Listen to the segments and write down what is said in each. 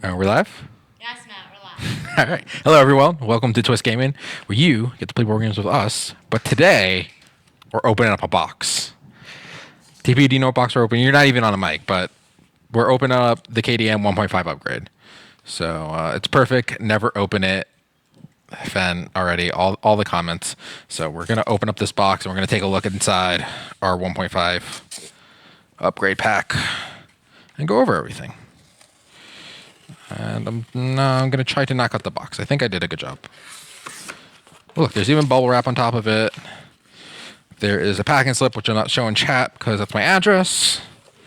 We're live? Yes, Matt, relax. All right. Hello, everyone. Welcome to Twist Gaming, where you get to play board games with us. But today, we're opening up a box. TP, do you know what box we're opening? You're not even on a mic, but we're opening up the KDM 1.5 upgrade. So it's perfect. Never open it. Fan already, all the comments. So we're going to open up this box, and we're going to take a look inside our 1.5 upgrade pack and go over everything. And I'm going to try to knock out the box. I think I did a good job. Look, there's even bubble wrap on top of it. There is a packing slip, which I'm not showing chat because that's my address.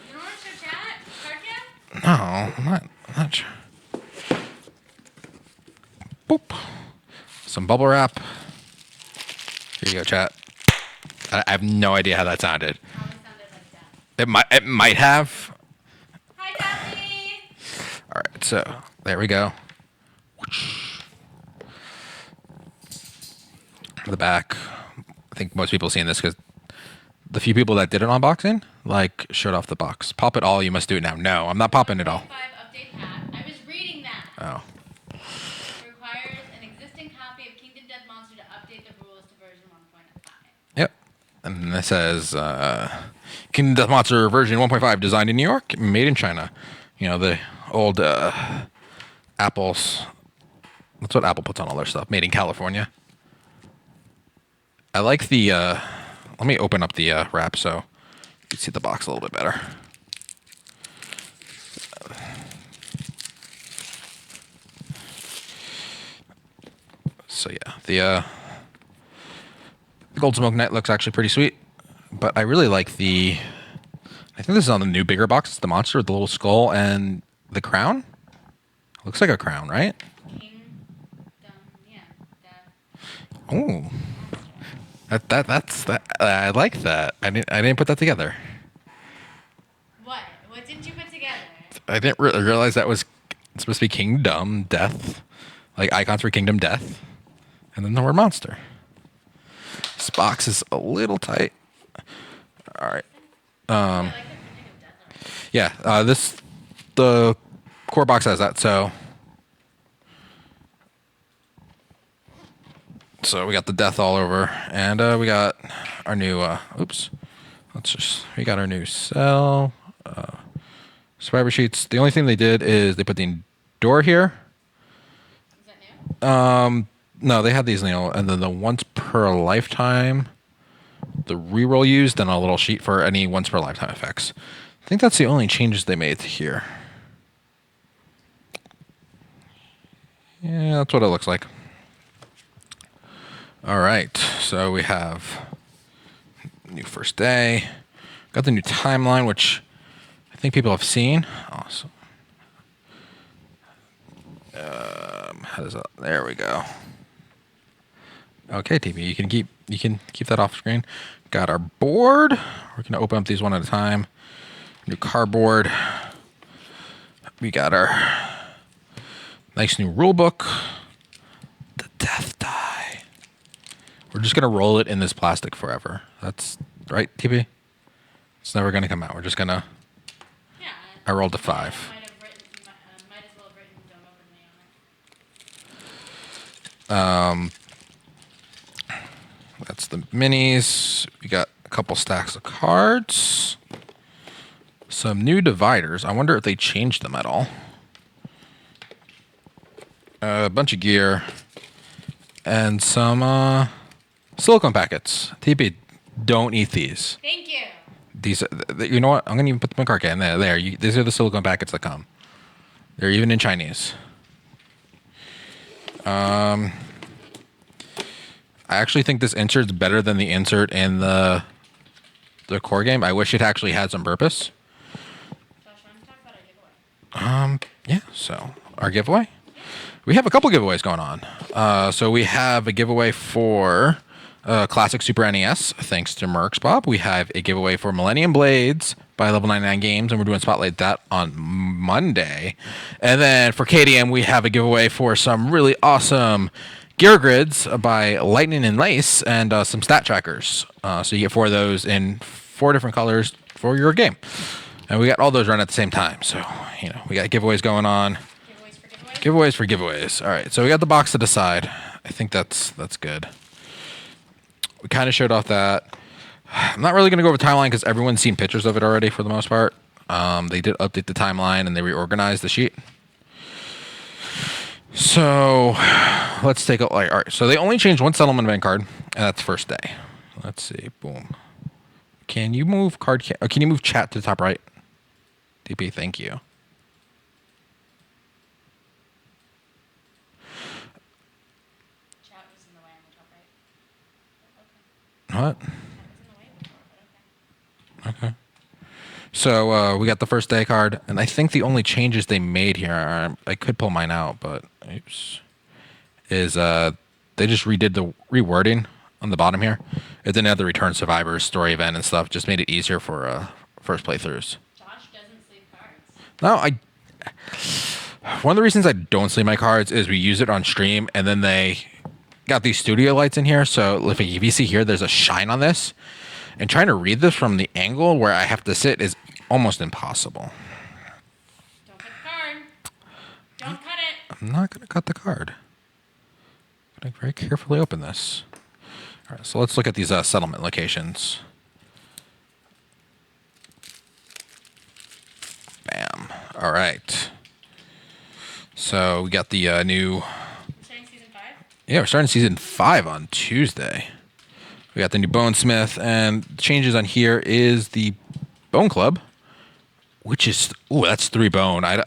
You don't want to show chat? Card cam? No, I'm not sure. Boop. Some bubble wrap. Here you go, chat. I have no idea how that sounded. Probably sounded like that. It might have. Hi, Daphne! All right, so there we go. The back. I think most people have seen this because the few people that did an unboxing showed off the box. Pop it all. You must do it now. No, I'm not popping it all. 5 update pack. I was reading that. Oh. Requires an existing copy of Kingdom Death Monster to update the rules to version 1.5. Yep. And it says Kingdom Death Monster version 1.5 designed in New York, made in China. You know, the old Apple's. That's what Apple puts on all their stuff. Made in California. I like the. Let me open up the wrap so you can see the box a little bit better. So yeah, the Gold Smoke Knight looks actually pretty sweet, but I really like the. I think this is on the new bigger box. It's the monster with the little skull and the crown. Looks like a crown, right? Kingdom, yeah. Death. Ooh. That's that. I like that. I didn't put that together. What? What didn't you put together? I didn't realize that was supposed to be Kingdom Death, like icons for Kingdom Death, and then the word monster. This box is a little tight. All right. I like the printing of Death already. Yeah. The core box has that. So we got the death all over, and we got our new. Oops. We got our new cell. Survivor sheets. The only thing they did is they put the door here. Is that new? No, they had these, and then the once per lifetime, the reroll used, and a little sheet for any once per lifetime effects. I think that's the only changes they made here. Yeah, that's what it looks like. All right, so we have new first day. Got the new timeline, which I think people have seen. Awesome. How does that? There we go. Okay, TV, you can keep that off screen. Got our board. We're gonna open up these one at a time. New cardboard. We got our nice new rule book. The death die. We're just gonna roll it in this plastic forever. That's right, TV. It's never gonna come out. We're just gonna. Yeah. I rolled a 5. Might as well have written don't open me on it. That's the minis. We got a couple stacks of cards. Some new dividers. I wonder if they changed them at all. A bunch of gear. And some silicone packets. TP, don't eat these. Thank you. These, you know what? I'm gonna even put them in card can. There. These are the silicone packets that come. They're even in Chinese. I actually think this insert's better than the insert in the core game. I wish it actually had some purpose. Josh, why don't you talk about our giveaway? Yeah. So our giveaway. We have a couple giveaways going on. So we have a giveaway for Classic Super NES, thanks to Mercs Bob. We have a giveaway for Millennium Blades by Level 99 Games, and we're doing Spotlight that on Monday. And then for KDM, we have a giveaway for some really awesome Gear Grids by Lightning and Lace and some stat trackers. So you get 4 of those in 4 different colors for your game. And we got all those run at the same time. So, we got giveaways going on. Giveaways Giveaways for giveaways. All right, so we got the box to decide. I think that's good. We kind of showed off that. I'm not really going to go over timeline because everyone's seen pictures of it already for the most part. They did update the timeline and they reorganized the sheet. So let's take a all right. So they only changed one settlement event card, and that's first day. Let's see. Boom. Can you move can you move chat to the top right? DP, thank you. Chat was in the way on the top right. Okay. What? Chat was in the way before, but okay. Okay. So we got the first day card, and I think the only changes they made here are, I could pull mine out, but oops, is they just redid the rewording on the bottom here. It didn't have the return survivors story event and stuff. Just made it easier for first playthroughs. Josh doesn't sleeve cards. No, one of the reasons I don't sleeve my cards is we use it on stream, and then they got these studio lights in here. So if you see here, there's a shine on this. And trying to read this from the angle where I have to sit is almost impossible. Don't cut the card. Don't cut it. I'm not going to cut the card. I'm going to very carefully open this. All right, so let's look at these settlement locations. Bam. All right. So we got the new... We're starting season 5? Yeah, we're starting season 5 on Tuesday. We got the new Bonesmith, and the changes on here is the Bone Club, which is, ooh, that's 3 bone. I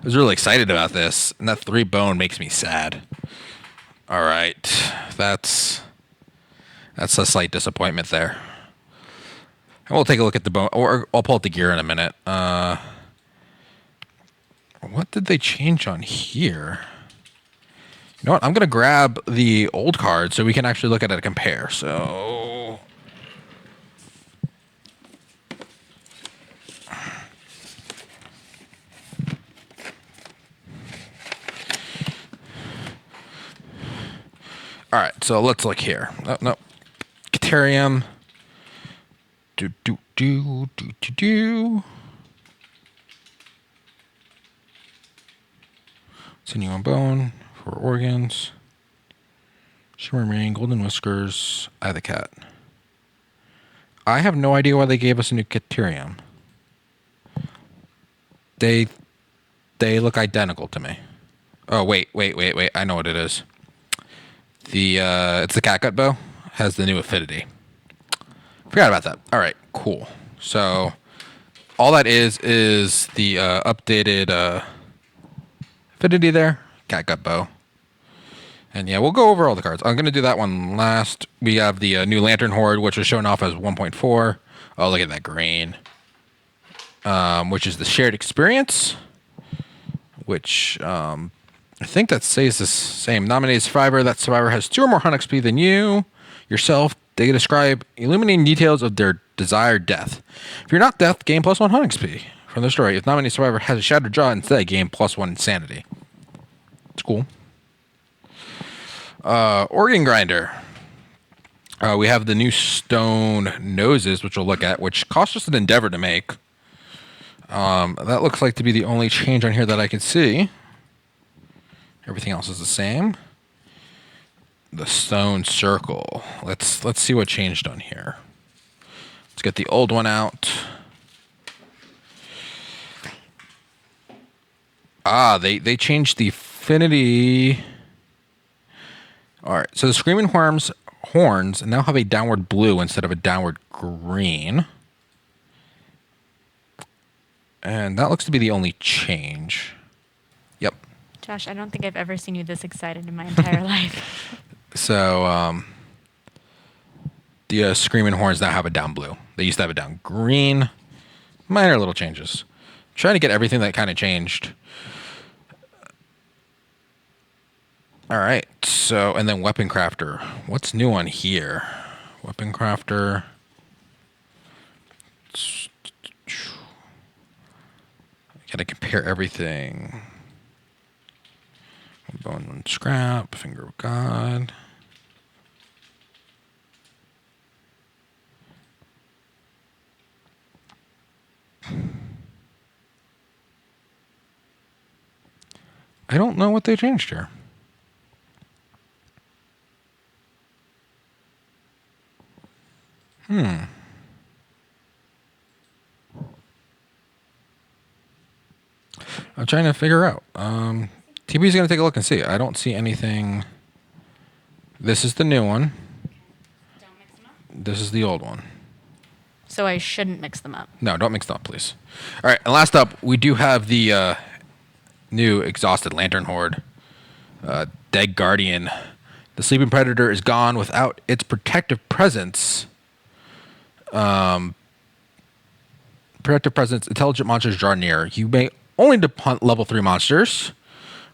was really excited about this, and that 3 bone makes me sad. All right, that's a slight disappointment there. And we'll take a look at the bone, or I'll pull out the gear in a minute. What did they change on here? You know what? I'm going to grab the old card so we can actually look at it and compare. So... All right, so let's look here. No. Caterium. Sinew and bone. 4 organs. Shimmer Rain, Golden Whiskers, Eye of the Cat. I have no idea why they gave us a new Caterium. They look identical to me. Oh, wait. I know what it is. It's the catgut bow. Has the new affinity. Forgot about that. All right, cool. So all that is the updated affinity there. Catgut bow. And yeah, we'll go over all the cards. I'm going to do that one last. We have the new Lantern Horde, which was shown off as 1.4. Oh, look at that green. Which is the shared experience. Which I think that says the same. Nominated survivor. That survivor has 2 or more hunt XP than you, yourself. They describe illuminating details of their desired death. If you're not death, gain +1 hunt XP from the story. If nominated survivor has a shattered jaw, instead gain +1 insanity. It's cool. Organ grinder. We have the new stone noses, which we'll look at, which cost us an endeavor to make. That looks like to be the only change on here that I can see. Everything else is the same. The stone circle. Let's see what changed on here. Let's get the old one out. They changed the affinity. All right, so the Screaming horns now have a downward blue instead of a downward green. And that looks to be the only change. Yep. Josh, I don't think I've ever seen you this excited in my entire life. So the Screaming horns now have a down blue. They used to have a down green. Minor little changes. Trying to get everything that kind of changed. All right, so, and then Weapon Crafter. What's new on here? Weapon Crafter. Gotta compare everything. Bone and scrap, Finger of God. I don't know what they changed here. I'm trying to figure out. TB's going to take a look and see. I don't see anything. This is the new one. Don't mix them up. This is the old one. So I shouldn't mix them up. No, don't mix them up, please. All right, and last up, we do have the new exhausted lantern horde. Dead Guardian. The sleeping predator is gone without its protective presence. Protective presence, intelligent monsters draw near. You may only hunt level 3 monsters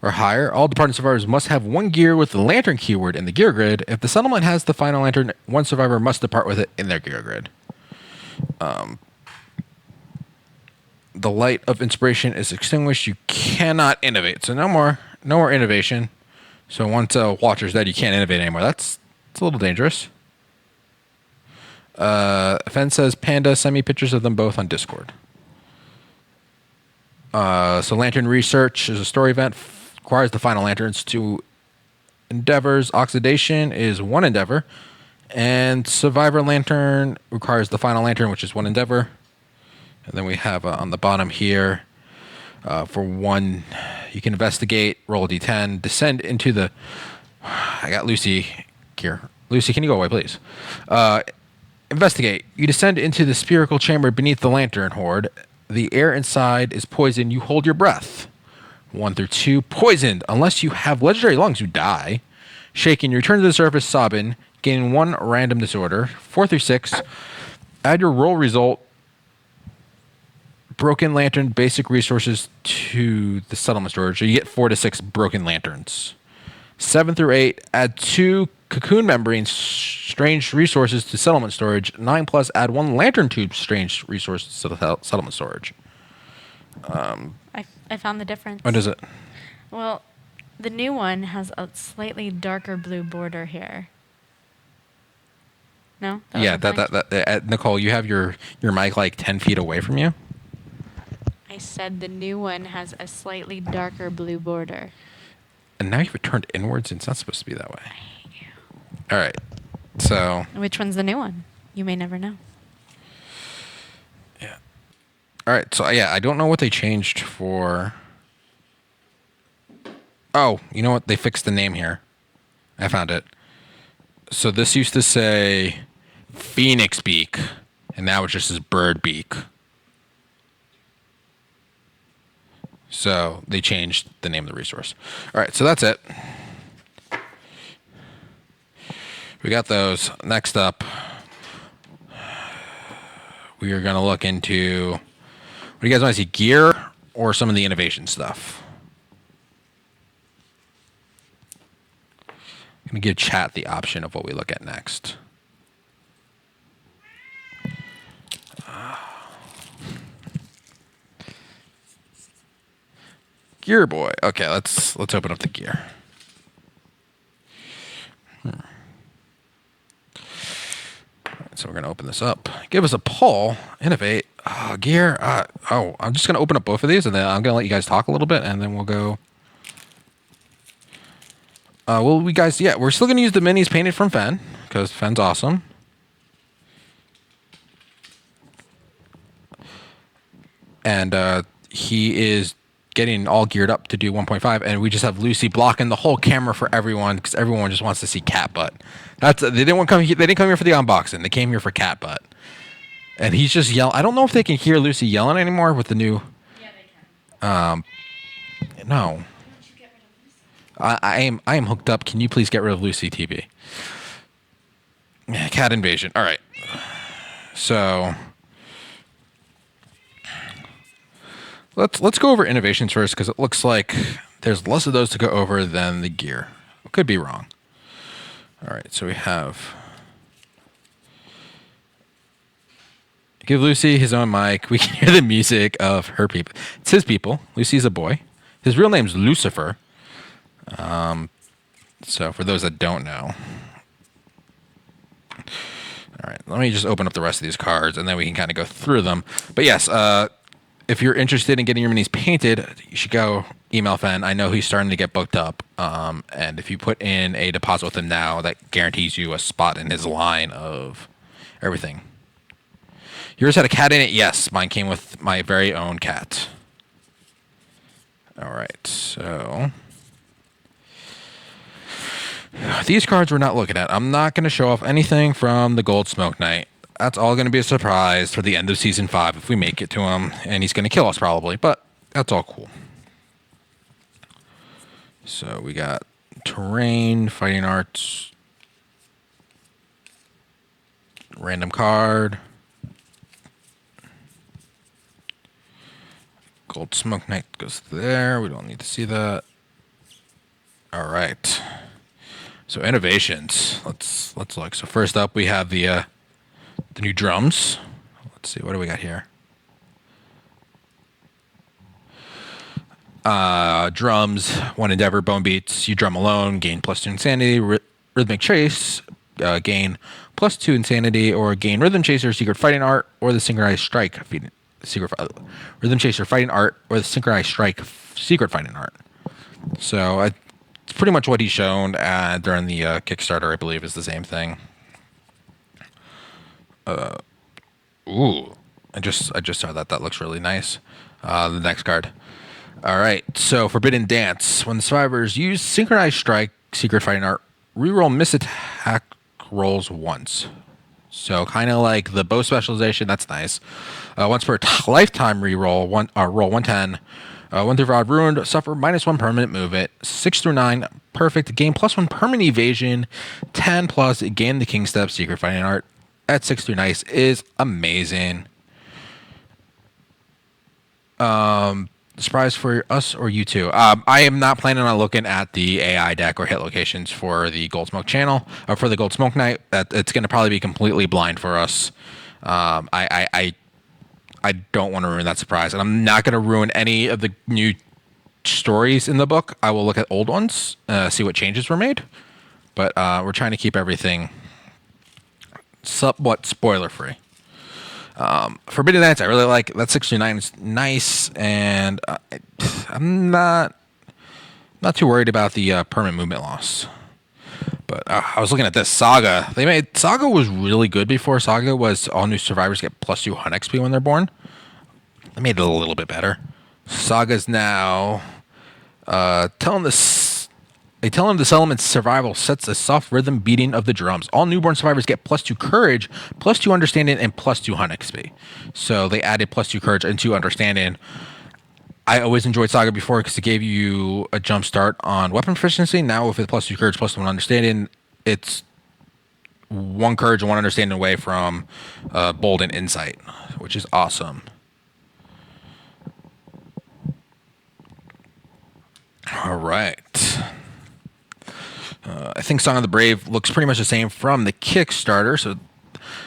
or higher. All departing survivors must have one gear with the lantern keyword in the gear grid. If the settlement has the final lantern, one survivor must depart with it in their gear grid. The light of inspiration is extinguished. You cannot innovate. So no more innovation. So once a Watcher's dead, you can't innovate anymore. It's a little dangerous. Fen says Panda, send me pictures of them both on Discord. So Lantern Research is a story event. Requires the final lanterns. 2 endeavors. Oxidation is 1 endeavor. And Survivor Lantern requires the final lantern, which is 1 endeavor. And then we have on the bottom here, for 1, you can investigate, roll a d10, descend into the... I got Lucy here. Lucy, can you go away, please? Investigate. You descend into the spherical chamber beneath the lantern horde. The air inside is poisoned. You hold your breath. 1 through 2, poisoned. Unless you have legendary lungs, you die. Shaken, you return to the surface, sobbing, gaining 1 random disorder. 4 through 6, add your roll result, broken lantern, basic resources to the settlement storage. So you get 4 to 6 broken lanterns. 7 through 8, add 2 cocoon membranes, strange resources to settlement storage. 9 plus, add 1 lantern tube, strange resources to the settlement storage. I found the difference. What is it? Well, the new one has a slightly darker blue border here. No? Yeah, wasn't fine? Nicole, you have your mic like 10 feet away from you. I said the new one has a slightly darker blue border. And now you've it turned inwards, and it's not supposed to be that way. All right. So. Which one's the new one? You may never know. Yeah. All right. So, yeah, I don't know what they changed for. Oh, you know what? They fixed the name here. I found it. So this used to say Phoenix Beak, and now it just says Bird Beak. So they changed the name of the resource. All right, so that's it. We got those. Next up, we are going to look into, what do you guys want to see, gear or some of the innovation stuff? I'm going to give chat the option of what we look at next. Gear boy. Okay, let's open up the gear. So we're gonna open this up. Give us a pull. Innovate. Gear. I'm just gonna open up both of these, and then I'm gonna let you guys talk a little bit, and then we'll go. We're still gonna use the minis painted from Fen because Fen's awesome. And he is getting all geared up to do 1.5, and we just have Lucy blocking the whole camera for everyone because everyone just wants to see cat butt. They didn't come here for the unboxing. They came here for cat butt, and he's just yelling. I don't know if they can hear Lucy yelling anymore with the new. Yeah, they can. No. I am hooked up. Can you please get rid of Lucy, TB? Cat invasion. All right. So. Let's go over innovations first because it looks like there's less of those to go over than the gear. I could be wrong. All right, so we have give Lucy his own mic. We can hear the music of her people. It's his people. Lucy's a boy. His real name's Lucifer. So for those that don't know. All right, let me just open up the rest of these cards and then we can kind of go through them. But yes, if you're interested in getting your minis painted, you should go email Fen. I know he's starting to get booked up. And if you put in a deposit with him now, that guarantees you a spot in his line of everything. Yours had a cat in it? Yes, mine came with my very own cat. All right, so these cards we're not looking at. I'm not going to show off anything from the Gold Smoke Knight. That's all going to be a surprise for the end of Season 5 if we make it to him, and he's going to kill us probably, but that's all cool. So we got Terrain, Fighting Arts, Random Card, Gold Smoke Knight goes there. We don't need to see that. All right. So innovations. Let's look. So first up, we have the new drums. Let's see. What do we got here? Drums. One endeavor. Bone beats. You drum alone. Gain +2 insanity. Rhythmic chase. Gain +2 insanity, or gain rhythm chaser, secret fighting art, or the synchronized strike. Rhythm chaser, fighting art, or the synchronized strike, secret fighting art. So it's pretty much what he's shown during the Kickstarter, I believe, is the same thing. Ooh, I just saw that. That looks really nice. The next card. All right, so Forbidden Dance. When the survivors use synchronized strike, secret fighting art, reroll miss attack rolls once. So kind of like the bow specialization. That's nice. Once per lifetime reroll, roll 110. 1 through 5 ruined, suffer -1 permanent movement. 6 through 9 perfect, gain +1 permanent evasion. 10 plus gain the king step, secret fighting art. At 6 through nice is amazing. Surprise for us or you two. I am not planning on looking at the AI deck or hit locations for the Gold Smoke channel or for the Gold Smoke Knight. It's going to probably be completely blind for us. I don't want to ruin that surprise, and I'm not going to ruin any of the new stories in the book. I will look at old ones, see what changes were made, but we're trying to keep everything somewhat spoiler free. Forbidden Dance, I really like. That 69 is nice, and I'm not too worried about the permanent movement loss. But I was looking at this Saga. Saga was really good before. Saga was all new survivors get +2 hunt XP when they're born. They made it a little bit better. Saga's now telling him this element's survival sets a soft rhythm beating of the drums. All newborn survivors get +2 courage, +2 understanding, and +2 hunt XP. So they added +2 courage and 2 understanding. I always enjoyed Saga before because it gave you a jump start on weapon proficiency. Now with +2 courage, +1 understanding, it's 1 courage and 1 understanding away from bold and insight, which is awesome. All right. I think Song of the Brave looks pretty much the same from the Kickstarter. So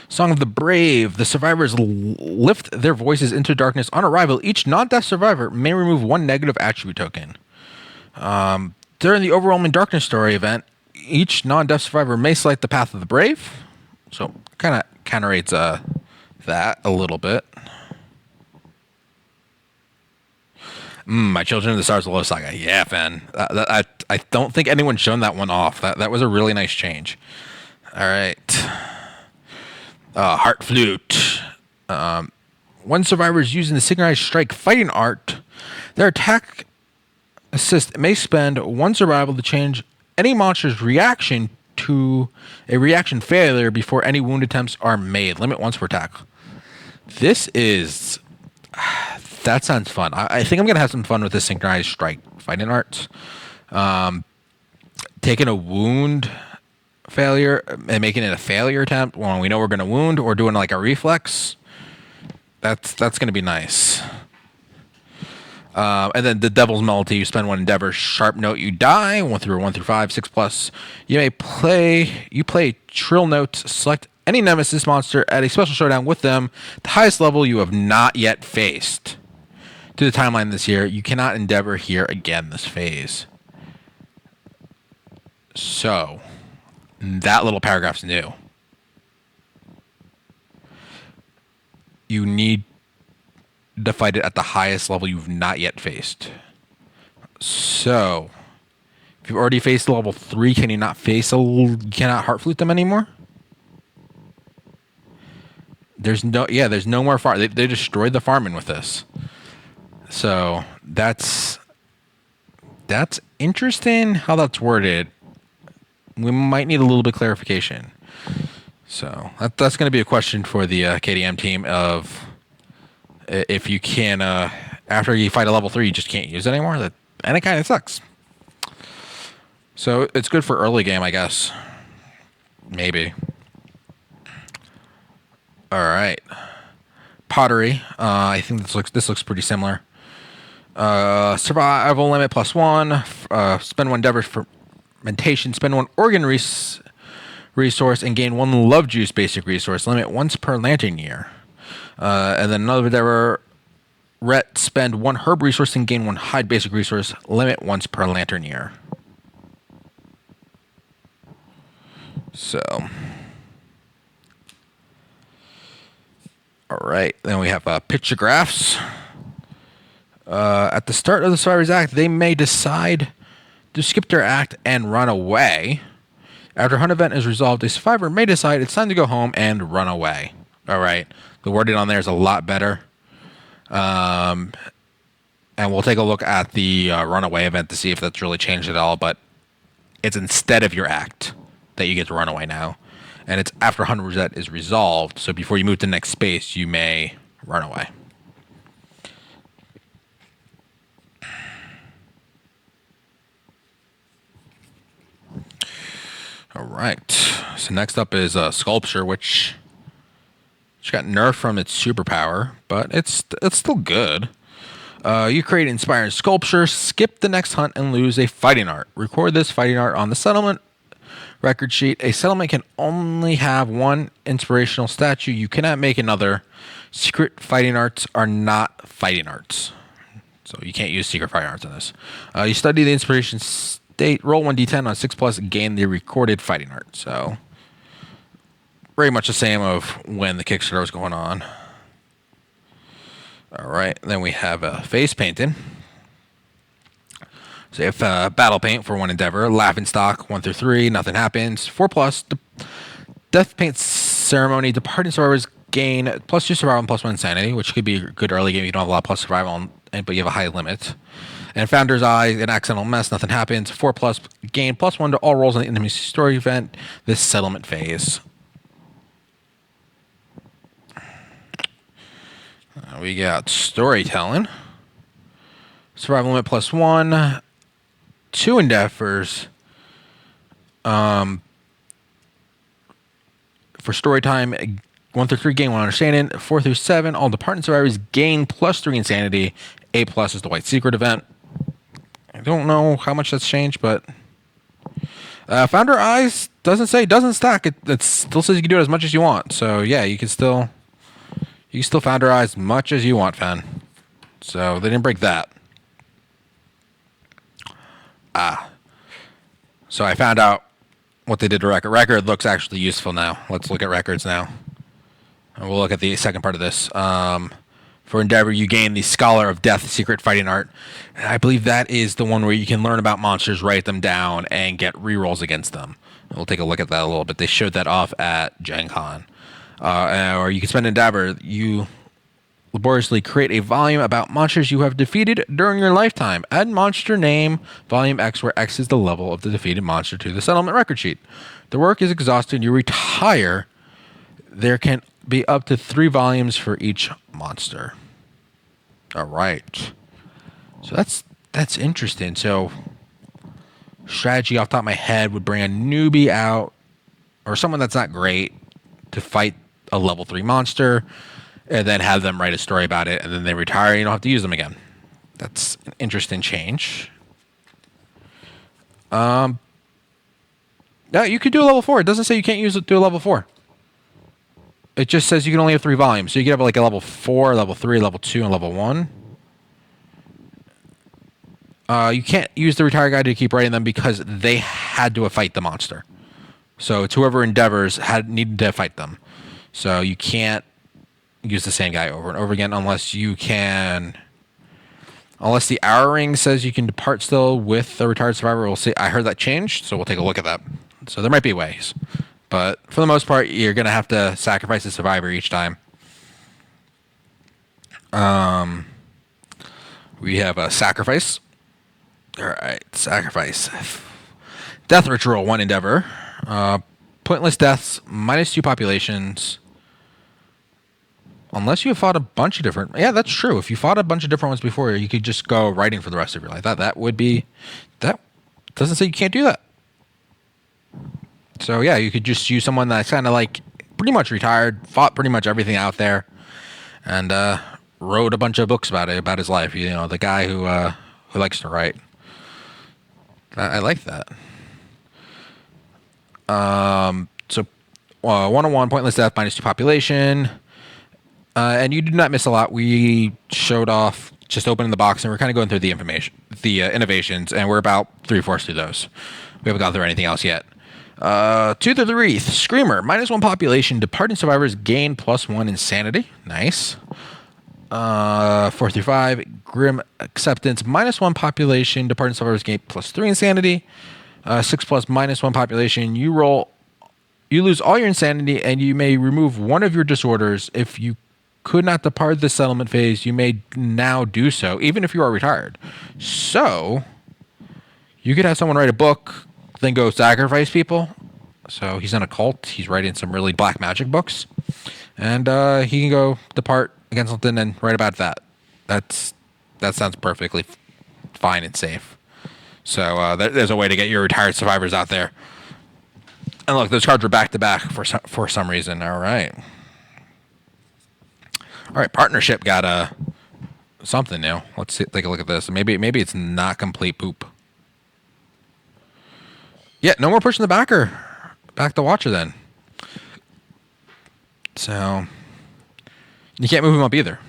Song of the Brave, the survivors lift their voices into darkness on arrival. Each non-death survivor may remove 1 negative attribute token. During the Overwhelming Darkness story event, each non-death survivor may select the Path of the Brave. So kind of counteracts that a little bit. My Children of the Stars Love Saga. Yeah, fan. I don't think anyone's shown that one off. That was a really nice change. All right. Heart Flute. When survivors using the synchronized strike fighting art, their attack assist may spend 1 survival to change any monster's reaction to a reaction failure before any wound attempts are made. Limit once per attack. That sounds fun. I think I'm going to have some fun with this synchronized strike fighting arts. Taking a wound failure and making it a failure attempt when we know we're going to wound, or doing like a reflex. That's going to be nice. And then the Devil's Melody, you spend 1 endeavor. Sharp Note, you die. 1 through 5, 6 plus. You play Trill Note, select any Nemesis monster at a special showdown with them, the highest level you have not yet faced. To the timeline this year, you cannot endeavor here again this phase. So, that little paragraph's new. You need to fight it at the highest level you've not yet faced. So, if you've already faced level 3, can you not face you cannot heart flute them anymore? There's no more farm. They destroyed the farming with this. So that's interesting how that's worded. We might need a little bit of clarification. So that's going to be a question for the KDM team of if you can, after you fight a level 3, you just can't use it anymore. And it kind of sucks. So it's good for early game, I guess. Maybe. All right. Pottery. I think this looks pretty similar. Survival limit +1. Spend 1 endeavor fermentation. Spend 1 organ resource and gain 1 love juice basic resource. Limit once per lantern year. And then another endeavor. Spend 1 herb resource and gain 1 hide basic resource. Limit once per lantern year. So. All right. Then we have pictographs. At the start of the Survivor's Act, they may decide to skip their act and run away. After a hunt event is resolved, a survivor may decide it's time to go home and run away. All right. The wording on there is a lot better. And we'll take a look at the runaway event to see if that's really changed at all. But it's instead of your act that you get to run away now. And it's after hunt reset is resolved. So before you move to the next space, you may run away. All right. So next up is Sculpture, which got nerfed from its superpower, but it's still good. You create inspiring sculpture, skip the next hunt, and lose a fighting art. Record this fighting art on the settlement record sheet. A settlement can only have 1 inspirational statue. You cannot make another. Secret fighting arts are not fighting arts. So you can't use secret fighting arts in this. You study the inspiration state, roll 1d10 on 6+, gain the recorded fighting art. So very much the same of when the Kickstarter was going on. All right, then we have face painting. So you have battle paint for 1 endeavor, laughing stock 1 through 3, nothing happens. 4+, death paint ceremony, departing survivors gain +2 survival and +1 insanity, which could be a good early game. You don't have a lot of plus survival, but you have a high limit. And Founder's Eye, an accidental mess, nothing happens. 4+, gain +1 to all rolls in the enemy story event, this settlement phase. We got storytelling. Survival limit +1. 2 endeavors. For story time, 1 through 3 gain 1 understanding. 4 through 7, all departing survivors gain +3 insanity. 8+ is the white secret event. I don't know how much that's changed, but Founder Eyes doesn't stack. It still says you can do it as much as you want. So yeah, you can still Founder Eyes as much as you want, fan. So they didn't break that. So I found out what they did to record. Record looks actually useful now. Let's look at records now. And we'll look at the second part of this. For Endeavor, you gain the Scholar of Death secret fighting art. I believe that is the one where you can learn about monsters, write them down, and get rerolls against them. We'll take a look at that a little bit. They showed that off at Gen Con. Or you can spend Endeavor. You laboriously create a volume about monsters you have defeated during your lifetime. Add monster name, volume X, where X is the level of the defeated monster, to the settlement record sheet. The work is exhausted. You retire. There can be up to 3 volumes for each monster. All right. So that's interesting. So strategy off the top of my head would bring a newbie out or someone that's not great to fight a level 3 monster, and then have them write a story about it, and then they retire and you don't have to use them again. That's an interesting change. No, you could do a level 4. It doesn't say you can't use it to a level 4. It just says you can only have 3 volumes. So you could have like a level 4, level 3, level 2, and level 1. You can't use the retire guide to keep writing them because they had to fight the monster. So it's whoever endeavors needed to fight them. So you can't use the same guy over and over again unless you can. Unless the hour ring says you can depart still with a retired survivor. We'll see. I heard that changed, so we'll take a look at that. So there might be ways. But for the most part, you're going to have to sacrifice a survivor each time. We have a sacrifice. All right, sacrifice. Death ritual, 1 endeavor. Pointless deaths, -2 populations. Unless you have fought a bunch of different... Yeah, that's true. If you fought a bunch of different ones before, you could just go writing for the rest of your life. That would be... That doesn't say you can't do that. So, yeah, you could just use someone that's kind of like pretty much retired, fought pretty much everything out there, and wrote a bunch of books about it, about his life. You know, the guy who likes to write. I like that. So, 101, pointless death, -2 population. And you did not miss a lot. We showed off just opening the box, and we're kind of going through the information, the innovations, and we're about 3/4 through those. We haven't gone through anything else yet. Tooth of the Wreath, Screamer, -1 population. Departing survivors gain +1 insanity. Nice. 4 through 5, Grim Acceptance, -1 population. Departing survivors gain +3 insanity. 6 plus -1 population. You lose all your insanity, and you may remove one of your disorders. If you could not depart the settlement phase, you may now do so, even if you are retired. So, you could have someone write a book, then go sacrifice people. So, he's in a cult. He's writing some really black magic books. And he can go depart against something and write about that. That sounds perfectly fine and safe. So, there's a way to get your retired survivors out there. And look, those cards were back-to-back for some reason. All right. All right, partnership got something new. Let's take a look at this. Maybe it's not complete poop. Yeah, no more pushing the backer. Back the watcher then. So you can't move him up either.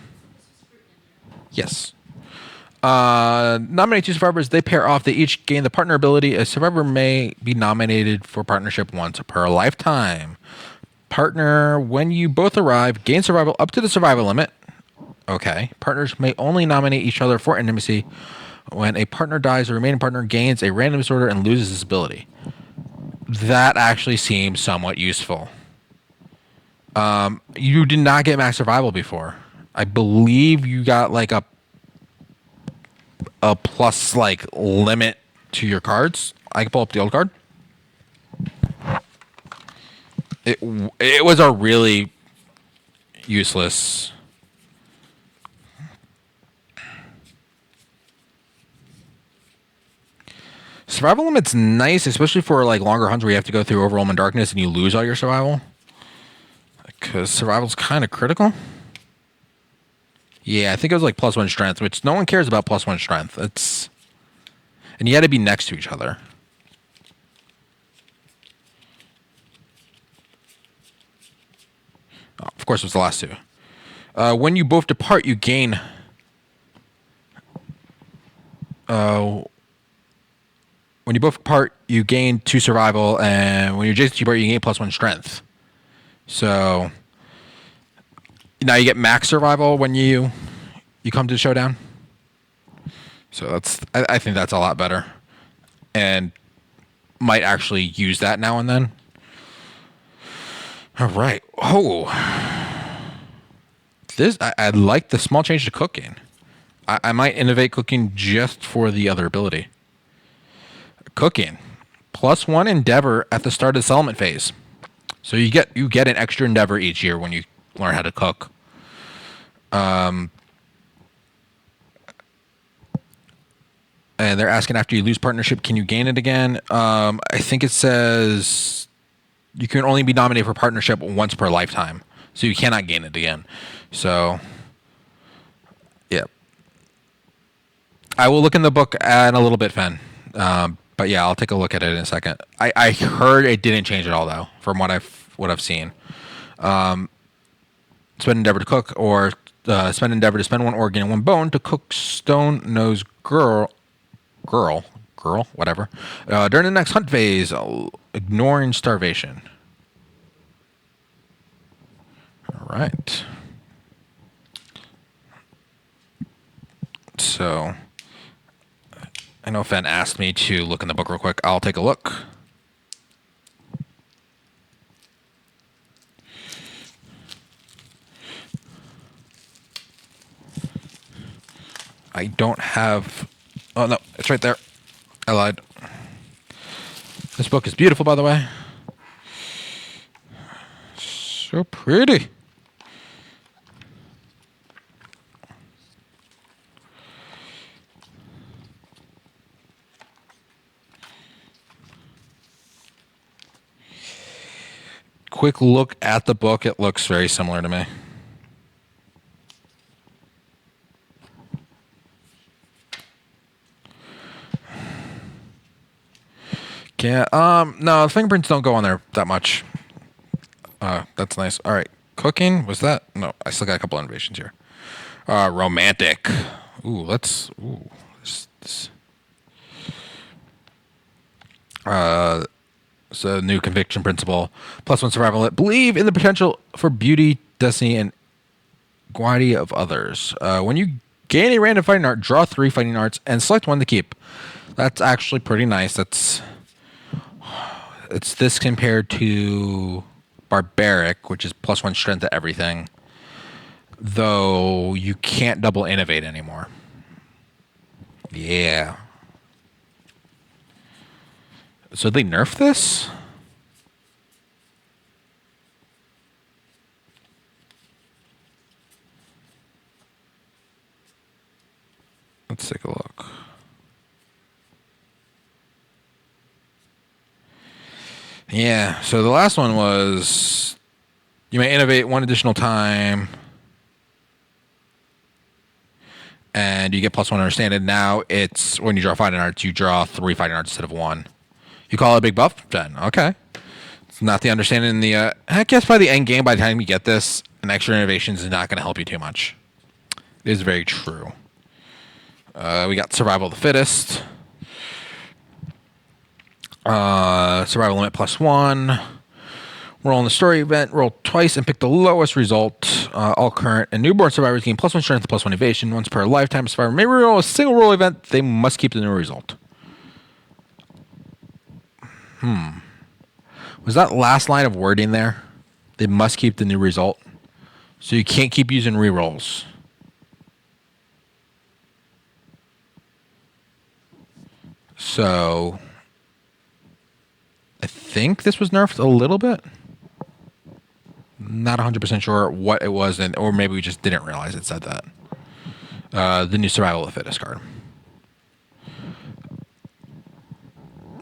Yes. Nominate 2 survivors. They pair off. They each gain the partner ability. A survivor may be nominated for partnership once per lifetime. Partner, when you both arrive, gain survival up to the survival limit. Okay. Partners may only nominate each other for intimacy. When a partner dies, the remaining partner gains a random disorder and loses this ability. That actually seems somewhat useful. You did not get max survival before. I believe you got like a plus like limit to your cards. I can pull up the old card. It was a really useless. Survival limit's nice, especially for like longer hunts where you have to go through overwhelming darkness and you lose all your survival. Because survival's kind of critical. Yeah, I think it was like +1 strength, which no one cares about +1 strength. And you had to be next to each other. Oh, of course, it was the last 2. When you both depart, you gain. When you both depart, you gain 2 survival, and when you're adjacent to your partner, you gain +1 strength. So now you get max survival when you come to the showdown. So I think that's a lot better, and might actually use that now and then. All right. Oh, I like the small change to cooking. I might innovate cooking just for the other ability. Cooking, +1 endeavor at the start of the settlement phase. So you get an extra endeavor each year when you learn how to cook. And they're asking after you lose partnership, can you gain it again? I think it says you can only be nominated for partnership once per lifetime, so you cannot gain it again. So, yeah. I will look in the book in a little bit, Fen. But yeah, I'll take a look at it in a second. I heard it didn't change at all though, from what I've seen. Spend endeavor to cook, or spend endeavor to spend 1 organ and 1 bone to cook stone nose girl, whatever. During the next hunt phase, ignoring starvation. All right. So I know Fen asked me to look in the book real quick. I'll take a look. I don't have... Oh, no. It's right there. I lied. This book is beautiful, by the way. So pretty. Quick look at the book. It looks very similar to me. Yeah, no, the fingerprints don't go on there that much. That's nice. All right, cooking, was that? No, I still got a couple innovations here. Romantic. Ooh, this. So new conviction principle. +1 survival. Believe in the potential for beauty, destiny, and quality of others. When you gain a random fighting art, draw 3 fighting arts and select one to keep. That's actually pretty nice. It's this compared to barbaric, which is +1 strength to everything. Though you can't double innovate anymore. Yeah. So they nerfed this? Let's take a look. Yeah, so the last one was you may innovate 1 additional time and you get +1 understanding. Now it's when you draw fighting arts, you draw 3 fighting arts instead of 1. You call it a big buff? Then okay. It's not the understanding in the I guess by the end game, by the time you get this, an extra innovation is not going to help you too much. It is very true. We got survival of the fittest. Survival limit +1. Roll in the story event. Roll twice and pick the lowest result. All current and newborn survivors gain +1 strength, +1 evasion. Once per lifetime, a survivor may roll a single roll event. They must keep the new result. Was that last line of wording there? They must keep the new result. So you can't keep using rerolls. So I think this was nerfed a little bit. Not 100% sure what it was, or maybe we just didn't realize it said that. The new survival of the fittest card.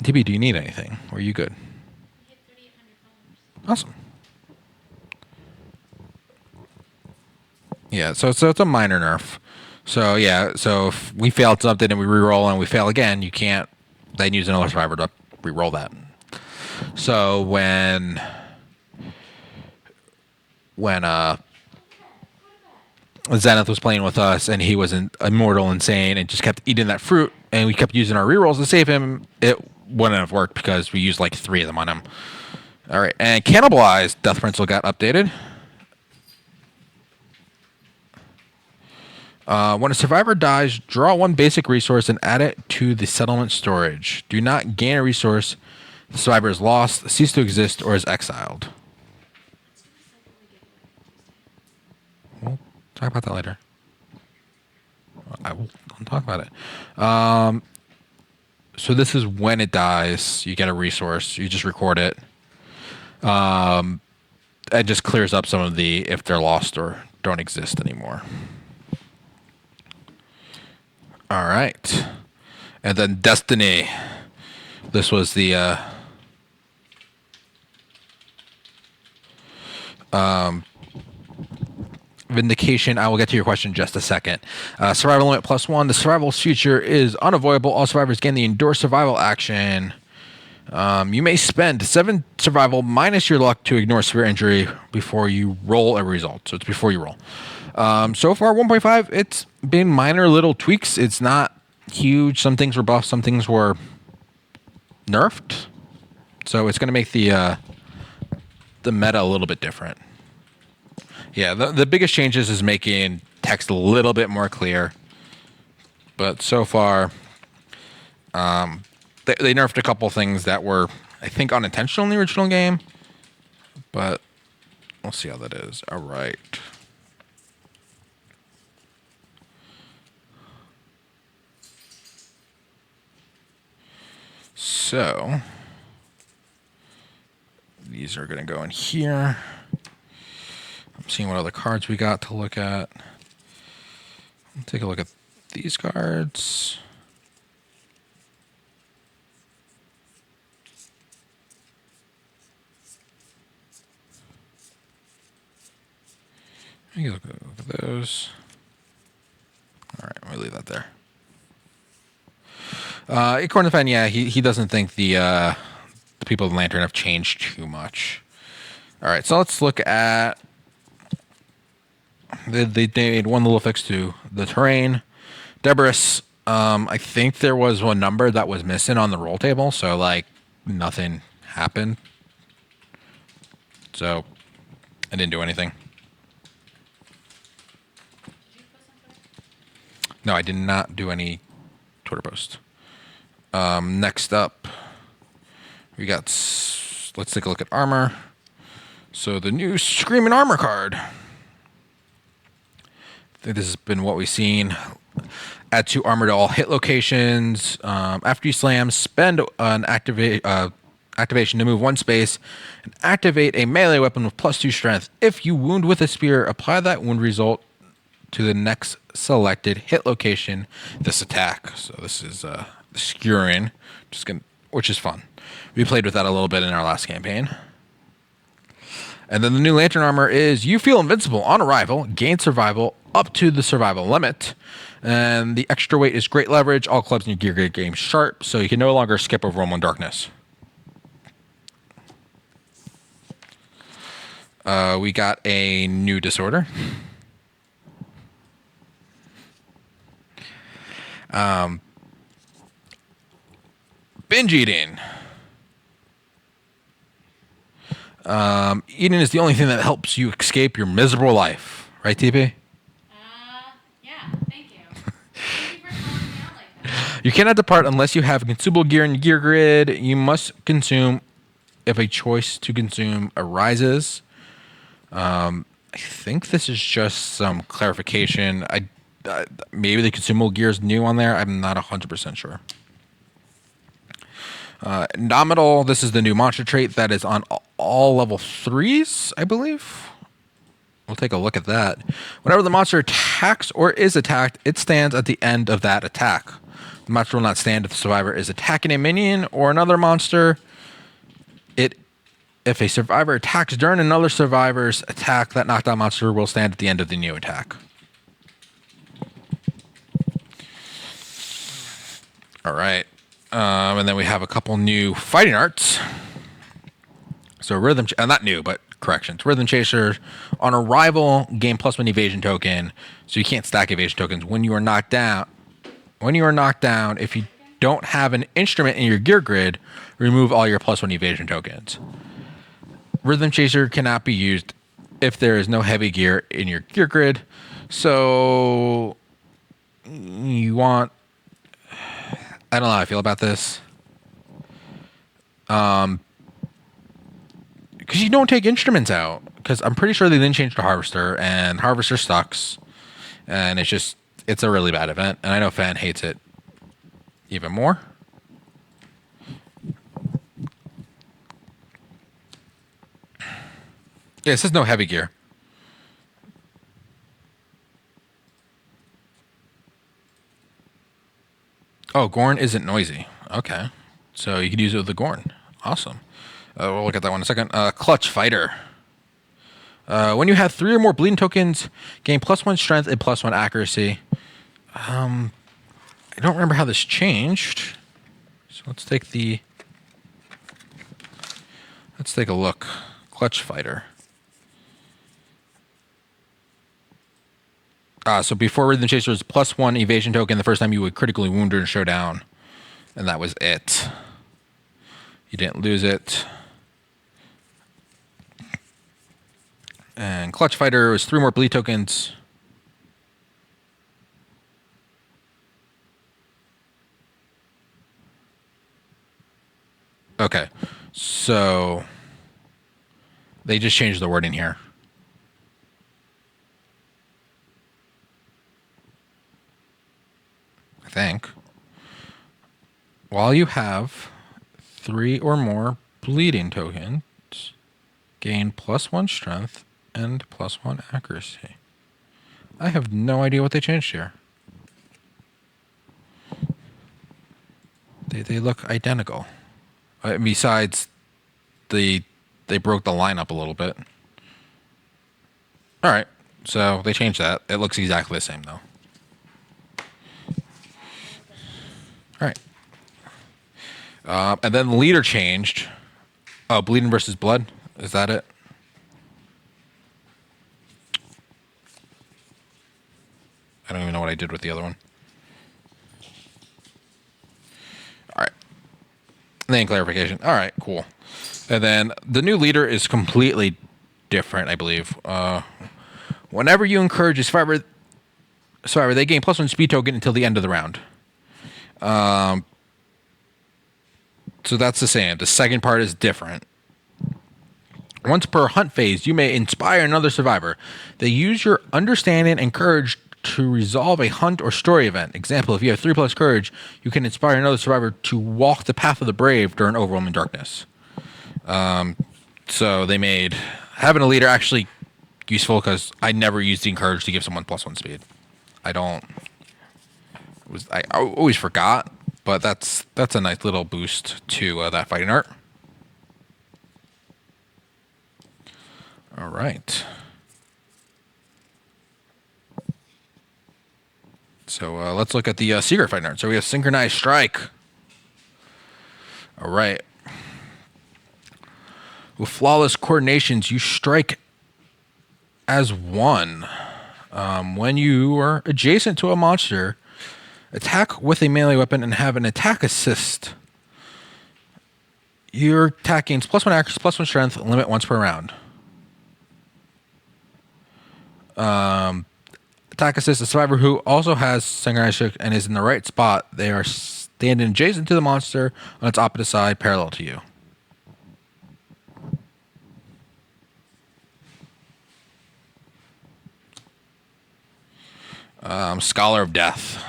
TB, do you need anything? Or are you good? Awesome. Yeah, so it's a minor nerf. So yeah, so if we fail something and we reroll and we fail again, you can't then use another survivor to reroll that. So when Zenith was playing with us and he was immortal insane and just kept eating that fruit and we kept using our rerolls to save him, it wouldn't have worked because we used like 3 of them on him. All right, and Cannibalized Death Principle got updated. When a survivor dies, draw 1 basic resource and add it to the settlement storage. Do not gain a resource. The survivor is lost, ceased to exist, or is exiled. We'll talk about that later. I'll talk about it. So this is when it dies. You get a resource. You just record it. It just clears up some of the if they're lost or don't exist anymore. All right. And then Destiny. This was the Vindication. I will get to your question in just a second. Survival limit +1. The survival's future is unavoidable. All survivors gain the endure survival action. You may spend 7 survival minus your luck to ignore severe injury before you roll a result. So it's before you roll. So far, 1.5, it's been minor little tweaks. It's not huge. Some things were buffed. Some things were nerfed. So it's going to make the meta a little bit different. Yeah, the biggest changes is making text a little bit more clear. but so far, they nerfed a couple things that were, I think, unintentional in the original game. But we'll see how that is. All right. So these are going to go in here. I'm seeing what other cards we got to look at. Take a look at these cards. You look at those. All right, we'll leave that there. Acorn the Fan, yeah, he doesn't think the people of the Lantern have changed too much. All right, so let's look at. They made one little fix to the terrain. Debris. I think there was one number that was missing on the roll table, so like nothing happened. So I didn't do anything. No, I did not do any Twitter post. Next up, we got. Let's take a look at armor. So the new Screaming Armor card. I think this has been what we've seen. Add 2 armor to all hit locations. After you slam, spend an activation to move 1 space and activate a melee weapon with +2 strength. If you wound with a spear, apply that wound result to the next selected hit location this attack. So this is skewering, which is fun. We played with that a little bit in our last campaign. And then the new Lantern armor is you feel invincible on arrival, gain survival up to the survival limit. And the extra weight is great leverage. All clubs in your gear grid game sharp, so you can no longer skip over Realm of Darkness. We got a new disorder. Binge eating. Eating is the only thing that helps you escape your miserable life. Right, TP? Yeah, thank you. Thank you for calling me out like that. You cannot depart unless you have consumable gear in your gear grid. You must consume if a choice to consume arises. I think this is just some clarification. Maybe the consumable gear is new on there. I'm not 100% sure. Nominal, this is the new monster trait that is on all level 3s, I believe. We'll take a look at that. Whenever the monster attacks or is attacked, it stands at the end of that attack. The monster will not stand if the survivor is attacking a minion or another monster. If a survivor attacks during another survivor's attack, that knockdown monster will stand at the end of the new attack. All right. And then we have a couple new fighting arts. So Rhythm, not new, but corrections. Rhythm Chaser, on arrival, gain +1 evasion token. So you can't stack evasion tokens when you are knocked down. If you don't have an instrument in your gear grid, remove all your +1 evasion tokens. Rhythm Chaser cannot be used if there is no heavy gear in your gear grid. So you want. I don't know how I feel about this. Because you don't take instruments out. Because I'm pretty sure they didn't change the Harvester, and Harvester sucks. And it's a really bad event. And I know Fan hates it even more. Yeah, it says no heavy gear. Oh, Gorn isn't noisy. Okay. So you could use it with the Gorn. Awesome. We'll look at that one in a second. Clutch Fighter. When you have 3 or more bleeding tokens, gain +1 strength and +1 accuracy. I don't remember how this changed. So let's take a look. Clutch Fighter. So before Rhythm Chaser was +1 evasion token the first time you would critically wound during showdown. And that was it. You didn't lose it. And Clutch Fighter was 3 more bleed tokens. Okay. So they just changed the wording here. I think. While you have 3 or more bleeding tokens, gain +1 strength and +1 accuracy. I have no idea what they changed here. They look identical. Besides, they broke the lineup a little bit. All right, so they changed that. It looks exactly the same though. All right. And then the leader changed. Oh, bleeding versus blood. Is that it? I don't even know what I did with the other one. All right. And then clarification. All right, cool. And then the new leader is completely different, I believe. Whenever you encourage a survivor, they gain +1 speed token until the end of the round. So that's the same. The second part is different. Once per hunt phase, you may inspire another survivor. They use your understanding and courage to resolve a hunt or story event. Example, if you have 3+ courage, you can inspire another survivor to walk the path of the brave during overwhelming darkness. So they made having a leader actually useful because I never used the encourage to give someone +1 speed. I always forgot, but that's a nice little boost to that fighting art. All right. So let's look at the secret fighting art. So we have synchronized strike. All right. With flawless coordinations, you strike as one. When you are adjacent to a monster, attack with a melee weapon and have an attack assist. Your attack gains +1 accuracy, +1 strength, limit once per round. Attack assist, a survivor who also has synchronized strike and is in the right spot. They are standing adjacent to the monster on its opposite side, parallel to you. Scholar of Death.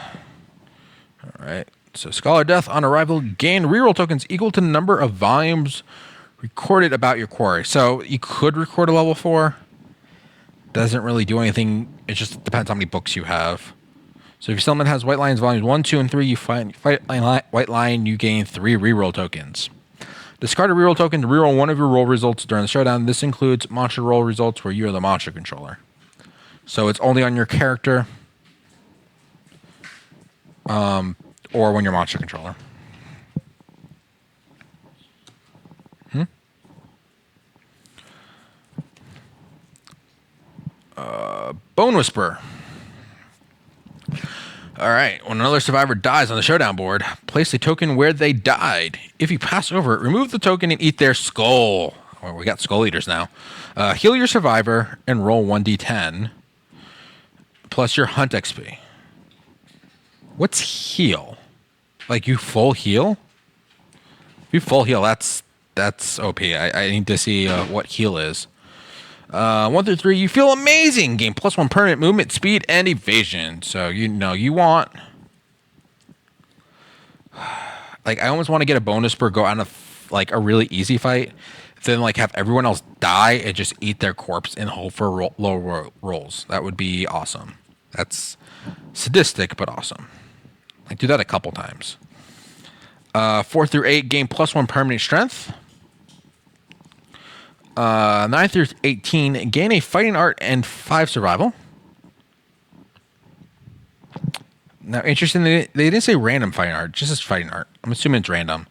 All right. So Scholar of Death on arrival gain reroll tokens equal to the number of volumes recorded about your quarry. So you could record a level 4. Doesn't really do anything. It just depends how many books you have. So if your settlement has White Lions volumes 1, 2, and 3, you fight White Lion, you gain 3 reroll tokens. Discard a reroll token to reroll one of your roll results during the showdown. This includes monster roll results where you are the monster controller. So it's only on your character. Or when you're monster controller. Bone Whisperer. All right. When another survivor dies on the showdown board, place a token where they died. If you pass over it, remove the token and eat their skull. Well, we got skull eaters now. Heal your survivor and roll 1d10 plus your hunt XP. What's heal? Like you full heal? If you full heal, that's OP. I need to see what heal is. 1 through 3, you feel amazing. Gain +1 permanent movement, speed, and evasion. So you want. Like I almost want to get a bonus for go on like a really easy fight, then like have everyone else die and just eat their corpse and hold for low rolls. That would be awesome. That's sadistic but awesome. Like do that a couple times. 4 through 8, gain +1 permanent strength. 9 through 18, gain a fighting art and 5 survival. Now, interesting, they didn't say random fighting art, just as fighting art. I'm assuming it's random.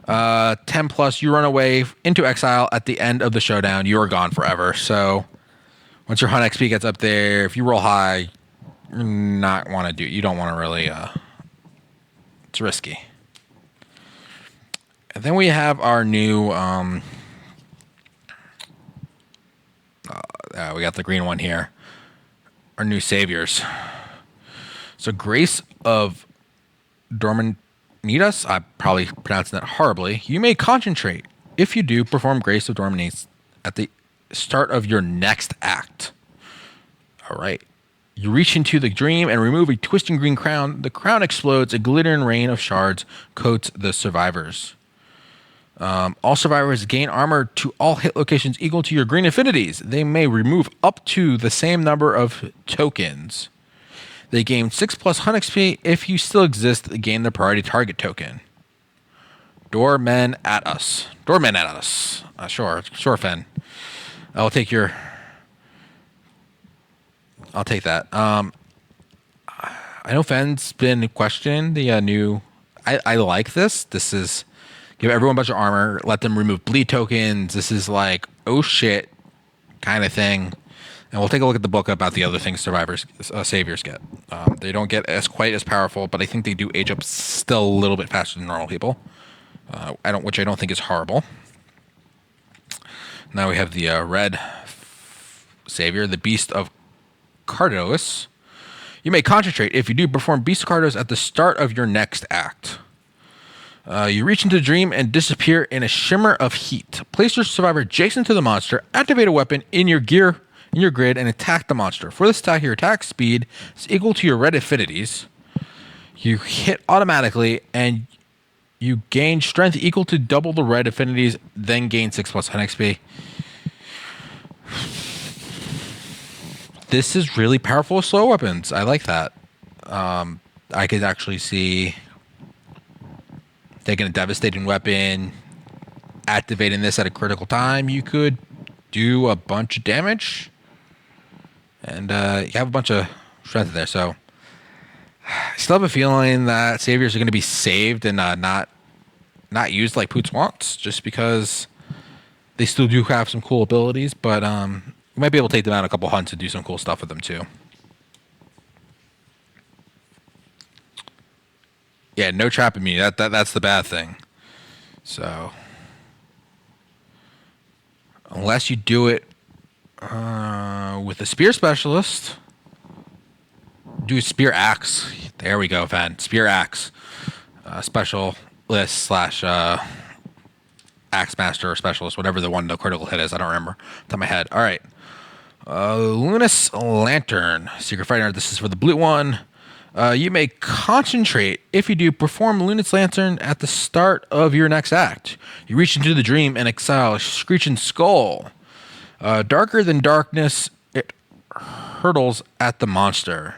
10 plus, you run away into exile at the end of the showdown. You are gone forever. So once your hunt XP gets up there, if you roll high, you don't want to really, it's risky. And then we have our new, we got the green one here. Our new saviors. So Grace of need us. I'm probably pronouncing that horribly. You may concentrate. If you do, perform Grace of Dorminate at the start of your next act. All right. You reach into the dream and remove a twisting green crown. The crown explodes. A glittering rain of shards coats the survivors. All survivors gain armor to all hit locations equal to your green affinities. They may remove up to the same number of tokens. They gain 6+ hunt XP. If you still exist, they gain the priority target token. Doormen at us. Doormen at us. Sure, Fen. I'll take that. I know Fen's been questioning the new. I like this. This is give everyone a bunch of armor, let them remove bleed tokens. This is like, oh shit kind of thing. And we'll take a look at the book about the other things saviors get. They don't get quite as powerful, but I think they do age up still a little bit faster than normal people. Which I don't think is horrible. Now we have the red savior, the Beast of Cardos. You may concentrate. If you do, perform Beast of Cardos at the start of your next act. You reach into the dream and disappear in a shimmer of heat. Place your survivor adjacent to the monster. Activate a weapon in your grid and attack the monster. For this attack, your attack speed is equal to your red affinities. You hit automatically and you gain strength equal to double the red affinities, then gain 6+ hunt XP. This is really powerful with slow weapons. I like that. I could actually see taking a devastating weapon, activating this at a critical time. You could do a bunch of damage, and you have a bunch of strength there. So I still have a feeling that saviors are going to be saved and not used like Poots wants, just because they still do have some cool abilities. But you might be able to take them out a couple hunts and do some cool stuff with them too. Yeah, no trap immunity. That's the bad thing. So unless you do it with a spear specialist, do a spear axe. There we go, Fan. Spear axe. Specialist / axe master or specialist, whatever the critical hit is. I don't remember. Top of my head. All right. Lunas Lantern. Secret Fighter. This is for the blue one. You may concentrate. If you do, perform Lunas Lantern at the start of your next act. You reach into the dream and exile a screeching skull. Darker than darkness, it hurtles at the monster.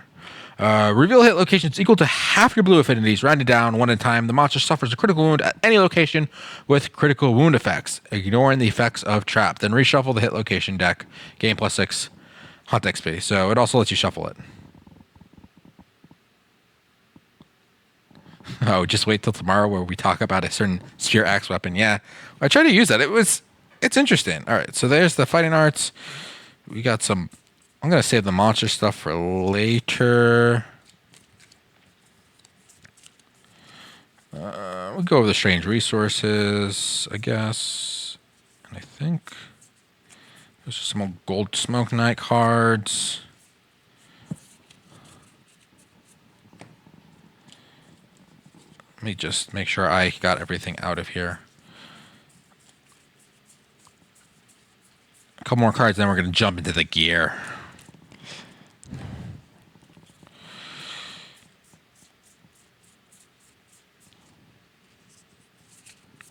Reveal hit locations equal to half your blue affinities, rounded down one at a time. The monster suffers a critical wound at any location with critical wound effects, ignoring the effects of trap. Then reshuffle the hit location deck. Gain +6 hunt XP. So it also lets you shuffle it. Oh, just wait till tomorrow where we talk about a certain spear axe weapon. Yeah, I tried to use that. It's interesting. All right, so there's the fighting arts. We got some. I'm gonna save the monster stuff for later. We'll go over the strange resources, I guess. And I think there's some old gold smoke night cards. Let me just make sure I got everything out of here. A couple more cards, then we're going to jump into the gear.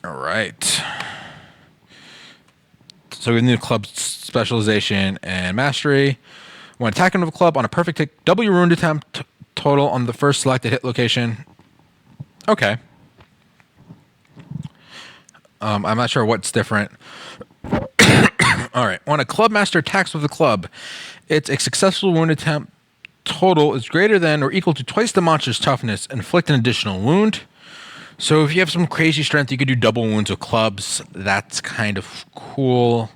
All right. So we need club specialization and mastery. When attacking with a club on a perfect hit, double your wound attempt total on the first selected hit location. Okay. I'm not sure what's different. All right. When a club master attacks with a club, it's a successful wound attempt total is greater than or equal to twice the monster's toughness. Inflict an additional wound. So if you have some crazy strength, you could do double wounds with clubs. That's kind of cool.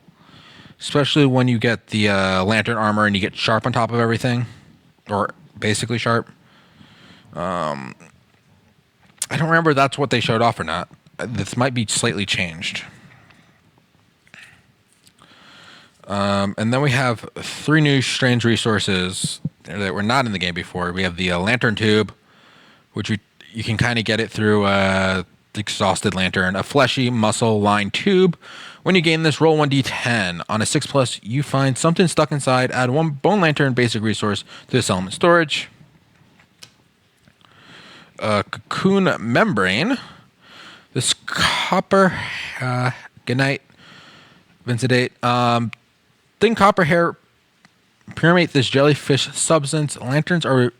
Especially when you get the lantern armor and you get sharp on top of everything. Or basically sharp. I don't remember if that's what they showed off or not. This might be slightly changed. And then we have 3 new strange resources that were not in the game before. We have the lantern tube, which you can kind of get it through the exhausted lantern, a fleshy muscle-lined tube. When you gain this, roll 1d10. On a 6+, you find something stuck inside. Add 1 bone lantern basic resource to this element storage. Cocoon membrane. This copper gonite vincidate. Thin copper hair permeate this jellyfish substance. Lanterns are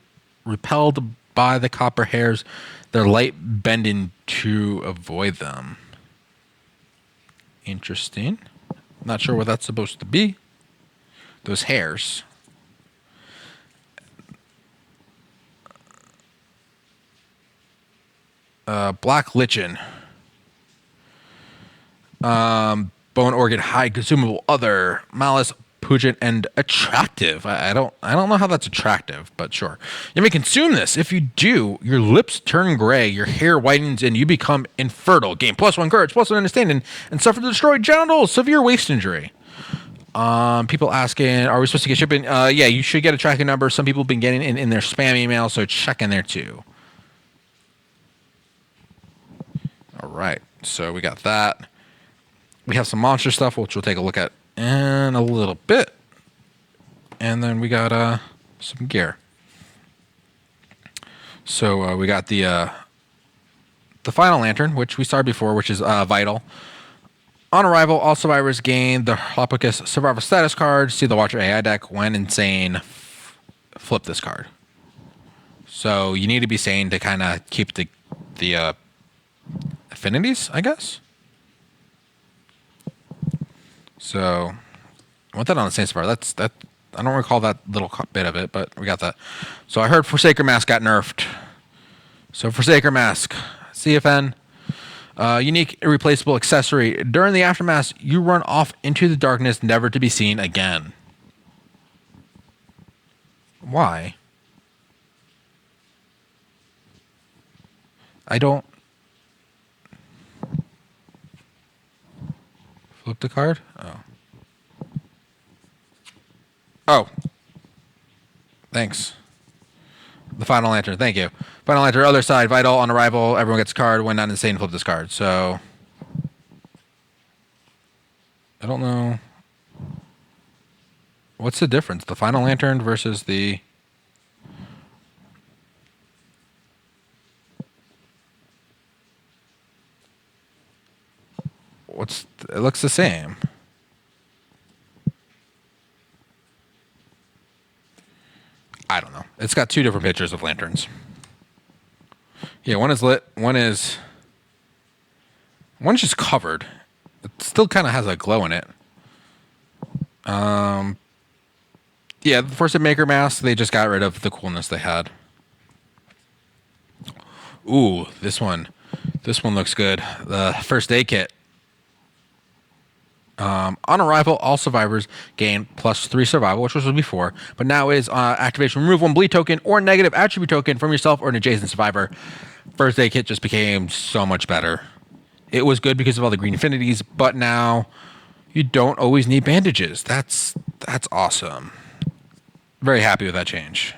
repelled by the copper hairs. They're light bending to avoid them. Interesting. Not sure what that's supposed to be. Those hairs. Black lichen. Bone organ, high consumable, other, malice, pungent, and attractive. I don't know how that's attractive, but sure. You may consume this. If you do, your lips turn gray, your hair whitens, and you become infertile. Gain +1 courage, +1 understanding, and suffer the destroyed genitals. Severe waist injury. People asking, are we supposed to get shipping? Yeah, you should get a tracking number. Some people have been getting in their spam email, so check in there too. All right, so we got that. We have some monster stuff, which we'll take a look at in a little bit. And then we got some gear. So we got the final lantern, which we started before, which is vital. On arrival, all survivors gain the Hopicus survival status card. See the Watcher AI deck. When insane, flip this card. So you need to be sane to kind of keep the affinities, I guess. So I want that on the same spot. That's that. I don't recall that little bit of it, but we got that. So I heard Forsaker Mask got nerfed. So Forsaker Mask, CFN, unique irreplaceable accessory. During the aftermath, you run off into the darkness, never to be seen again. Why? I don't. Flip the card? Oh. Oh. Thanks. The final lantern. Thank you. Final lantern, other side, vital, on arrival. Everyone gets a card. When not insane, flip this card. So. I don't know. What's the difference? The final lantern versus the. It looks the same. I don't know. It's got 2 different pictures of lanterns. Yeah, one is lit. One's just covered. It still kind of has a glow in it. Yeah, the first Maker Mask, they just got rid of the coolness they had. Ooh, this one looks good. The first aid kit. On arrival, all survivors gain +3 survival, which was before, but now it is activation. Remove 1 bleed token or negative attribute token from yourself or an adjacent survivor. First aid kit just became so much better. It was good because of all the green affinities, but now you don't always need bandages. That's awesome. Very happy with that change.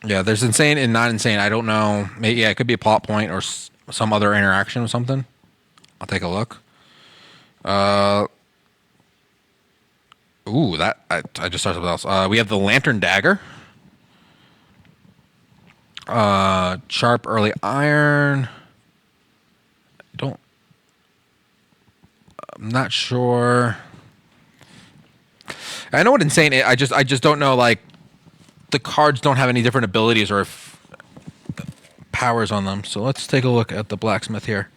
Yeah, there's insane and not insane. I don't know. Maybe, yeah, it could be a plot point or some other interaction or something. I'll take a look. Ooh, that I just saw something else. We have the Lantern Dagger. Sharp early iron. I'm not sure. I know what insane is. I just don't know, like, the cards don't have any different abilities or powers on them. So let's take a look at the blacksmith here.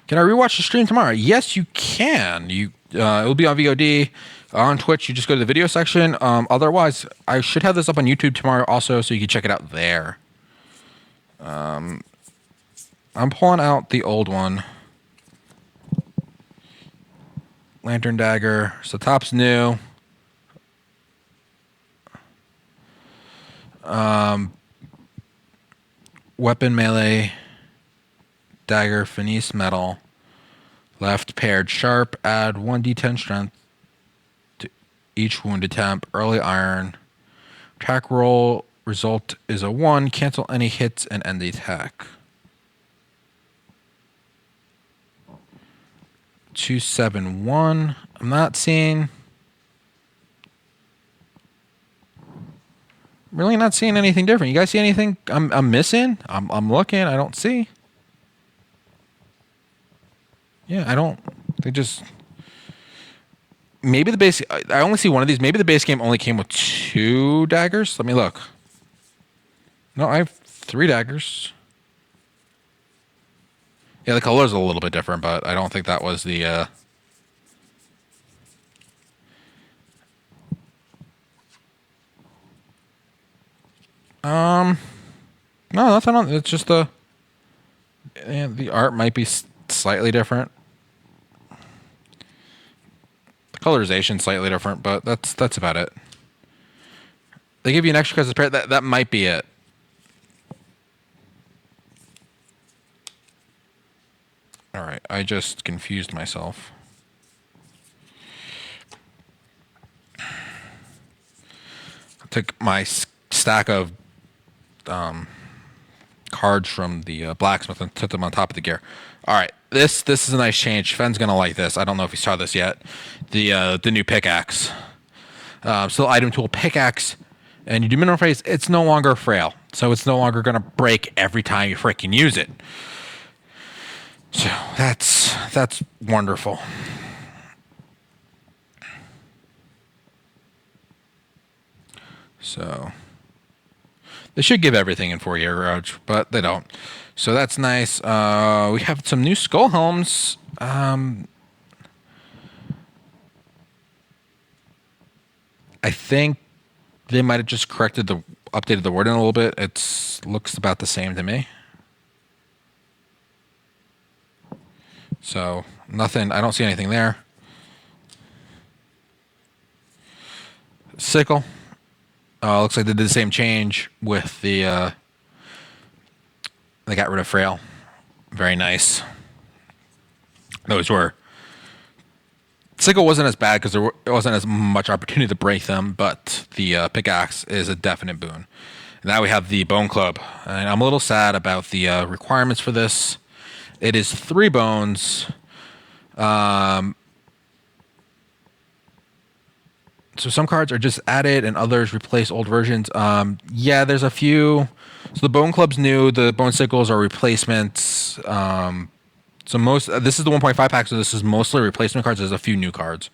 Can I rewatch the stream tomorrow? Yes, you can. It will be on VOD. On Twitch, you just go to the video section. Otherwise, I should have this up on YouTube tomorrow also, so you can check it out there. I'm pulling out the old one. Lantern Dagger. So top's new. Weapon melee, dagger, finesse metal, left paired sharp, add 1d10 strength to each wounded temp, early iron. Attack roll result is a 1, cancel any hits and end the attack. 271. I'm not seeing. Really not seeing anything different. You guys see anything I'm missing? I'm looking. I don't see. Yeah, I don't. They just. Maybe the base. I only see one of these. Maybe the base game only came with 2 daggers. Let me look. No, I have 3 daggers. Yeah, the color's a little bit different, but I don't think that was the. No, nothing on. It's just the. Yeah, the art might be slightly different. The colorization slightly different, but that's about it. They give you an extra because it's that might be it. All right, I just confused myself. I took my stack of cards from the blacksmith and took them on top of the gear. All right, this is a nice change. Fenn's gonna like this. I don't know if you saw this yet. The new pickaxe, still item tool pickaxe, and you do mineral phase. It's no longer frail, so it's no longer gonna break every time you freaking use it. So that's wonderful. So they should give everything in 4-year garage, but they don't. So that's nice. We have some new skull helms. I think they might have just updated the wording a little bit. It looks about the same to me. So nothing. I don't see anything there. Sickle. Looks like they did the same change with the. They got rid of frail. Very nice. Those were. Sickle wasn't as bad because there wasn't as much opportunity to break them, but the pickaxe is a definite boon. Now we have the bone club, and I'm a little sad about the requirements for this. It is 3 bones. So some cards are just added and others replace old versions. Yeah, there's a few. So the bone club's new. The bone sickles are replacements. So this is the 1.5 pack. So this is mostly replacement cards. There's a few new cards.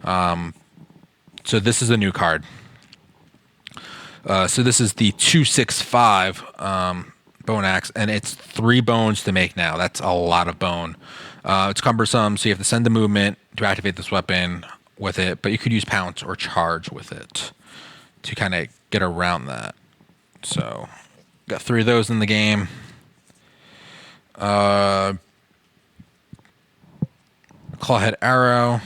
So this is a new card. So this is the 265 bone axe, and it's 3 bones to make now. That's a lot of bone. It's cumbersome, so you have to send the movement to activate this weapon with it, but you could use pounce or charge with it to kind of get around that. So got 3 of those in the game. Clawhead arrow.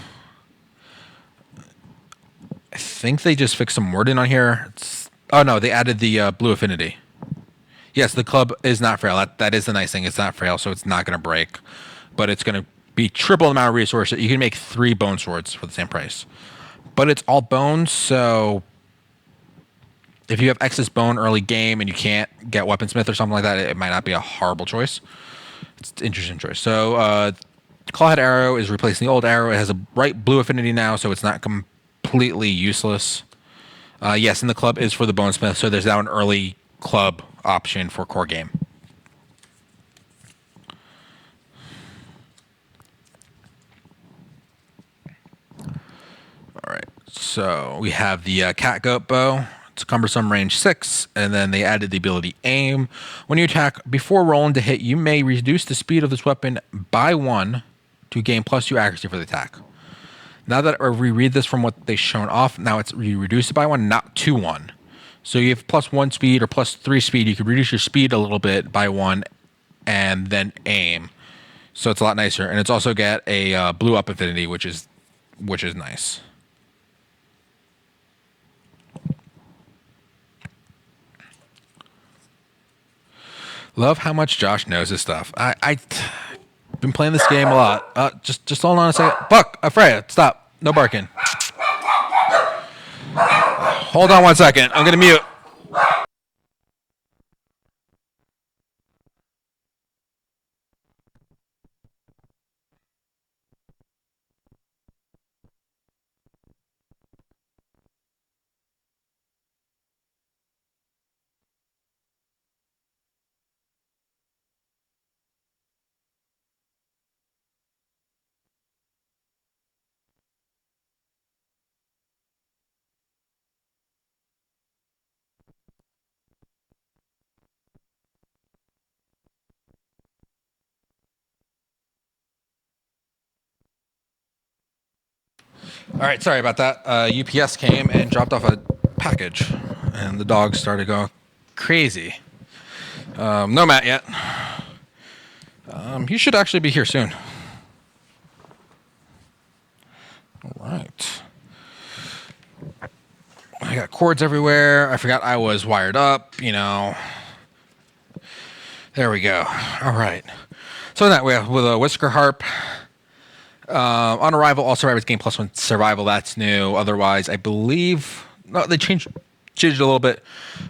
I think they just fixed some wording on here. Oh no, they added the blue affinity. Yes, the club is not frail. That is the nice thing. It's not frail, so it's not going to break. But it's going to be triple the amount of resources. You can make 3 bone swords for the same price. But it's all bones, so if you have excess bone early game and you can't get weaponsmith or something like that, it might not be a horrible choice. It's an interesting choice. So clawhead arrow is replacing the old arrow. It has a bright blue affinity now, so it's not completely useless. Yes, and the club is for the bonesmith, so there's now an early club option for core game. All right, so we have the cat goat bow. It's cumbersome, range 6, and then they added the ability aim. When you attack before rolling to hit, you may reduce the speed of this weapon by 1 to gain +2 accuracy for the attack. Now that I reread this from what they've shown off, now you reduce it by 1, not to 1. So you have +1 speed or +3 speed. You could reduce your speed a little bit by 1 and then aim. So it's a lot nicer. And it's also got a blue up affinity, which is nice. Love how much Josh knows his stuff. I been playing this game a lot. Just hold on a second. Buck, Freya, stop. No barking. Hold on 1 second. I'm gonna mute. All right, sorry about that. UPS came and dropped off a package, and the dogs started going crazy. No Matt yet. He should actually be here soon. All right. I got cords everywhere. I forgot I was wired up, you know. There we go. All right. So that way, with a Whisker Harp. On arrival, all survivors gain +1 survival. That's new. Otherwise, I believe they changed it a little bit.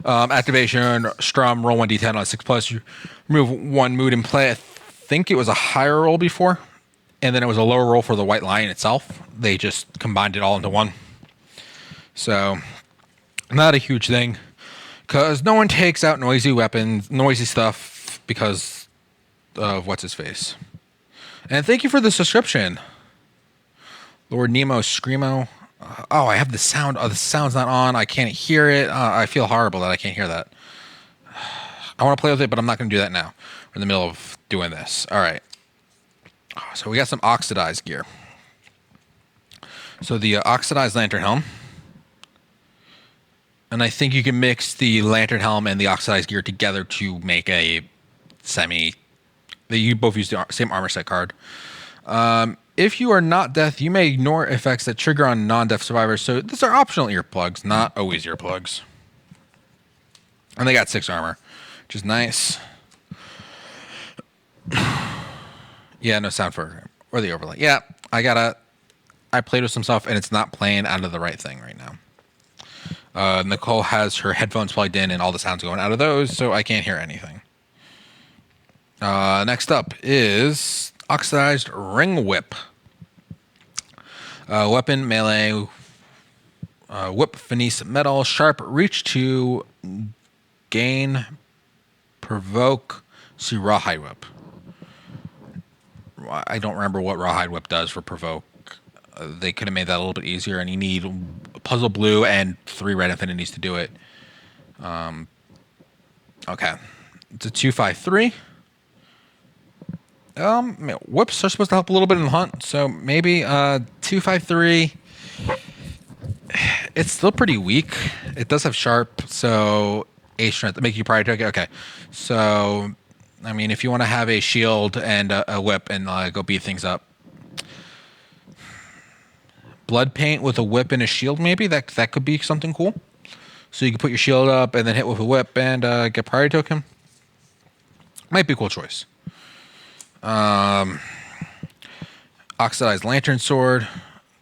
Activation, strum, roll 1d10 on 6+. You remove 1 mood in play. I think it was a higher roll before, and then it was a lower roll for the White Lion itself. They just combined it all into one. So, not a huge thing, because no one takes out noisy weapons, noisy stuff, because of what's his face. And thank you for the subscription, Lord Nemo Screamo. Oh, I have the sound. Oh, the sound's not on. I can't hear it. I feel horrible that I can't hear that. I want to play with it, but I'm not going to do that now. We're in the middle of doing this. All right. So we got some Oxidized gear. So the Oxidized Lantern Helm. And I think you can mix the Lantern Helm and the Oxidized gear together to make a semi... You both use the same armor set card. If you are not deaf, you may ignore effects that trigger on non-deaf survivors. So these are optional earplugs, not always earplugs. And they got 6 armor, which is nice. Yeah, no sound for or the overlay. Yeah, I played with some stuff and it's not playing out of the right thing right now. Nicole has her headphones plugged in and all the sounds going out of those, so I can't hear anything. Next up is Oxidized Ring Whip. Weapon, melee, whip, finesse, metal, sharp, reach to gain, provoke, see Rawhide Whip. I don't remember what Rawhide Whip does for provoke. They could have made that a little bit easier, and you need puzzle blue and 3 red infinities to do it. Okay. It's a 2/5/3. Whips are supposed to help a little bit in the hunt, so maybe 2/5/3. It's still pretty weak. It does have sharp, so 8 strength to make you priority token. Okay, so I mean, if you want to have a shield and a whip and go beat things up, blood paint with a whip and a shield, maybe that could be something cool. So you can put your shield up and then hit with a whip and get priority token. Might be a cool choice. Oxidized Lantern Sword.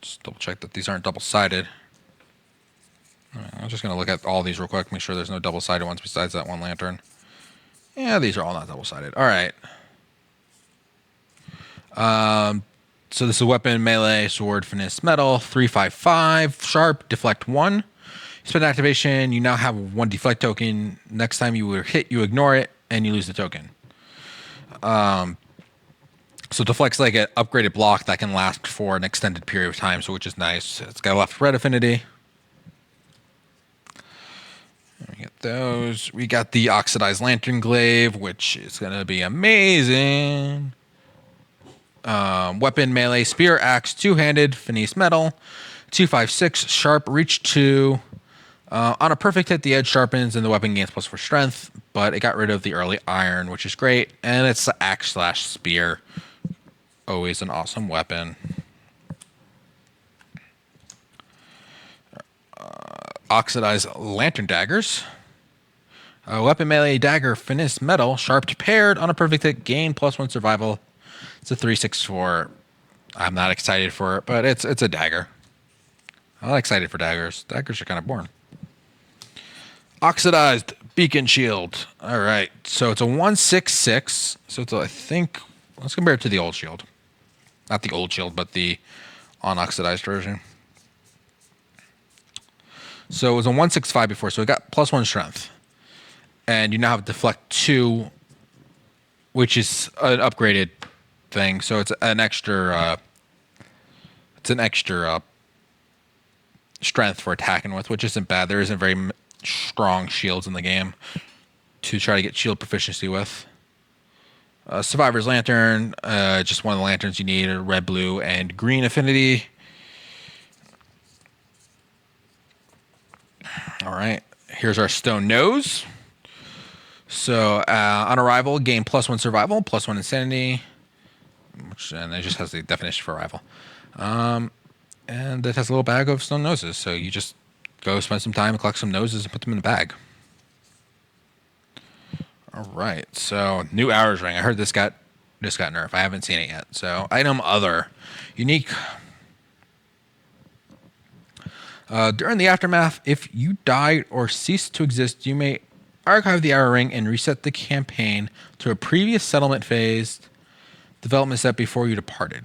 Just double check that these aren't double-sided. Right, I'm just going to look at all these real quick, make sure there's no double-sided ones besides that one lantern. Yeah, these are all not double-sided. All right. So this is a weapon, melee, sword, finesse, metal, 3/5/5, sharp, deflect 1. You spend activation, you now have 1 deflect token. Next time you hit, you ignore it, and you lose the token. So deflect's like an upgraded block that can last for an extended period of time, so which is nice. It's got a left-red affinity. We get those. We got the Oxidized Lantern Glaive, which is going to be amazing. Weapon, melee, spear, axe, 2-handed, finesse, metal, 2/5/6, sharp, reach 2. On a perfect hit, the edge sharpens and the weapon gains +4 strength, but it got rid of the early iron, which is great. And it's the axe/spear. Always an awesome weapon. Oxidized Lantern Daggers. Weapon melee dagger, finesse metal, sharp paired on a perfect hit, gain +1 survival. It's a 364. I'm not excited for it, but it's a dagger. I'm not excited for daggers. Daggers are kind of boring. Oxidized beacon shield. All right, so it's a 166. So it's I think let's compare it to the old shield, not the old shield, but the unoxidized version. So it was a 165 before, so it got +1 strength. And you now have deflect 2, which is an upgraded thing. So it's an extra strength for attacking with, which isn't bad. There isn't very strong shields in the game to try to get shield proficiency with. Survivor's Lantern, just one of the lanterns you need, red, blue, and green affinity. All right, here's our stone nose. So on arrival, gain +1 survival, +1 insanity, and it just has the definition for arrival. And it has a little bag of stone noses, so you just go spend some time and collect some noses and put them in the bag. All right, so new hours ring. I heard this got nerfed. I haven't seen it yet. So item other, unique. During the aftermath, if you died or ceased to exist, you may archive the hour ring and reset the campaign to a previous settlement phase development step before you departed.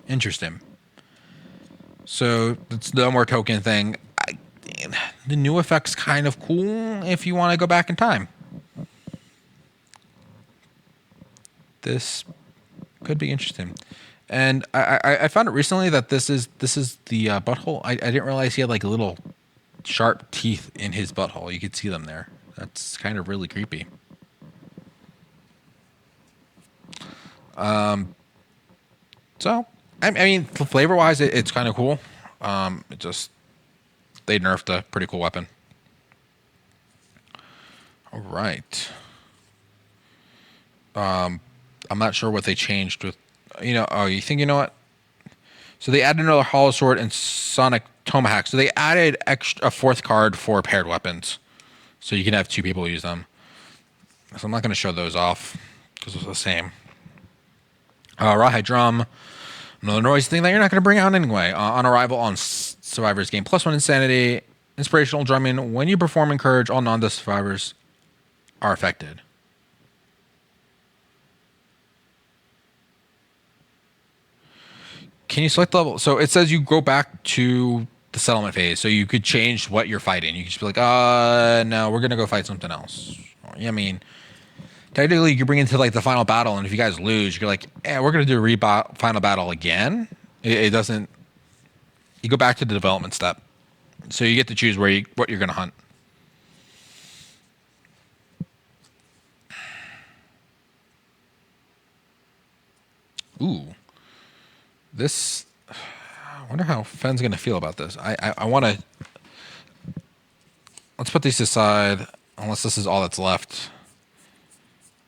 Interesting. So it's the more token thing. The new effect's kind of cool if you want to go back in time. This could be interesting. And I found it recently that this is the butthole. I didn't realize he had like little sharp teeth in his butthole. You could see them there. That's kind of really creepy. So I mean, flavor wise, it's kind of cool. It just they nerfed a pretty cool weapon. All right. I'm not sure what they changed with. You think you know what? So they added another Hollow Sword and Sonic Tomahawk. So they added a 4th card for paired weapons. So you can have 2 people use them. So I'm not going to show those off because it's the same. Rawhide Drum. Another noise thing that you're not going to bring out anyway. On arrival on Survivors, gain +1 insanity. Inspirational drumming. When you perform Encourage, all non-death survivors are affected. Can you select level? So it says you go back to the settlement phase. So you could change what you're fighting. You could just be like, no, we're going to go fight something else. I mean, technically you bring into like the final battle. And if you guys lose, you're like, we're going to do a final battle again. It doesn't, you go back to the development step. So you get to choose what you're going to hunt. Ooh. This, I wonder how Fenn's going to feel about this. I want to, let's put these aside, unless this is all that's left.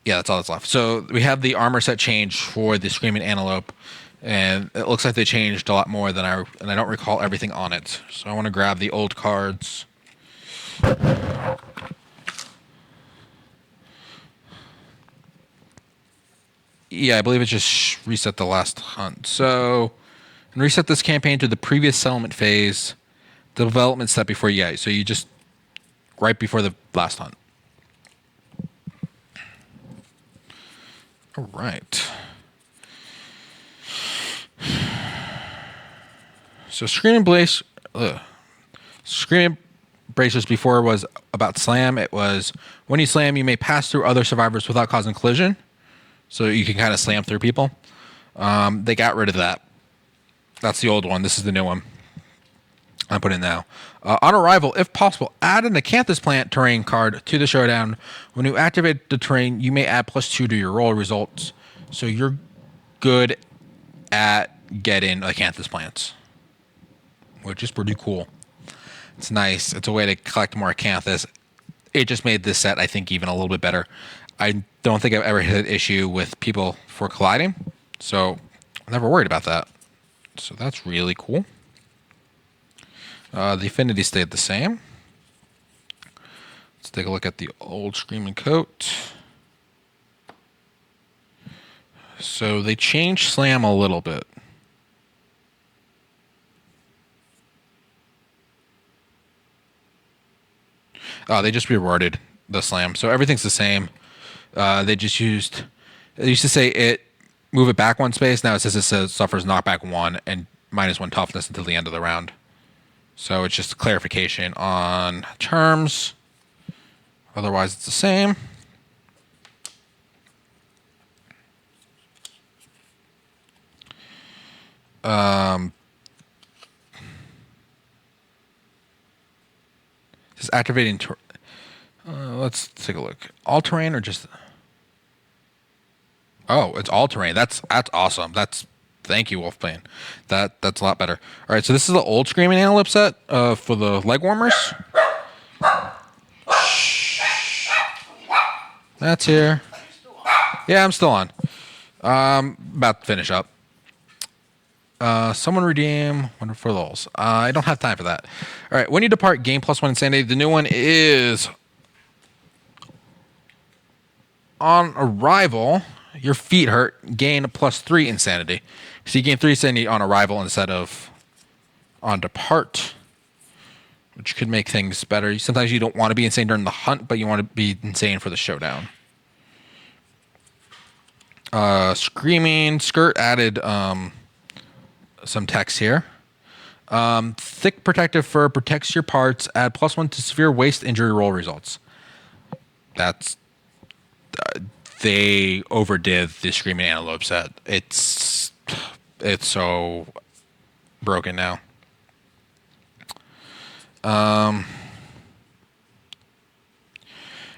Yeah, that's all that's left. So we have the armor set change for the Screaming Antelope, and it looks like they changed a lot more than I don't recall everything on it. So I want to grab the old cards. Yeah, I believe it just reset the last hunt. So, and reset this campaign to the previous settlement phase, the development step before you guys. So you just, right before the last hunt. All right. So Screaming Bracers before was about slam. It was, when you slam, you may pass through other survivors without causing collision. So you can kind of slam through people. They got rid of that. That's the old one. This is the new one. I put in now. On arrival, if possible, add an Acanthus Plant terrain card to the showdown. When you activate the terrain, you may add +2 to your roll results. So you're good at getting Acanthus Plants, which is pretty cool. It's nice. It's a way to collect more Acanthus. It just made this set, I think, even a little bit better. I don't think I've ever had an issue with people for colliding, so I'm never worried about that. So that's really cool. The affinity stayed the same. Let's take a look at the old Screaming Coat. So they changed Slam a little bit. They just reworded the Slam. So everything's the same. They just used... It used to say it... Move it back 1 space. Now it says suffers knockback 1 and -1 toughness until the end of the round. So it's just a clarification on terms. Otherwise, it's the same. Just activating. Let's take a look. All terrain or just? Oh, it's all terrain. That's awesome. Thank you, Wolfbane. That's a lot better. All right, so this is the old Screaming Antelope set for the leg warmers. That's here. Yeah, I'm still on. About to finish up. Someone redeem one for lulz. I don't have time for that. All right, when you depart, gain +1 insanity. The new one is on arrival. Your feet hurt. Gain a +3 insanity. So you gain 3 insanity on arrival instead of on depart, which could make things better. Sometimes you don't want to be insane during the hunt, but you want to be insane for the showdown. Screaming Skirt added some text here. Thick protective fur protects your parts. Add +1 to severe waist injury roll results. That's they overdid the Screaming Antelope set. It's so broken now. And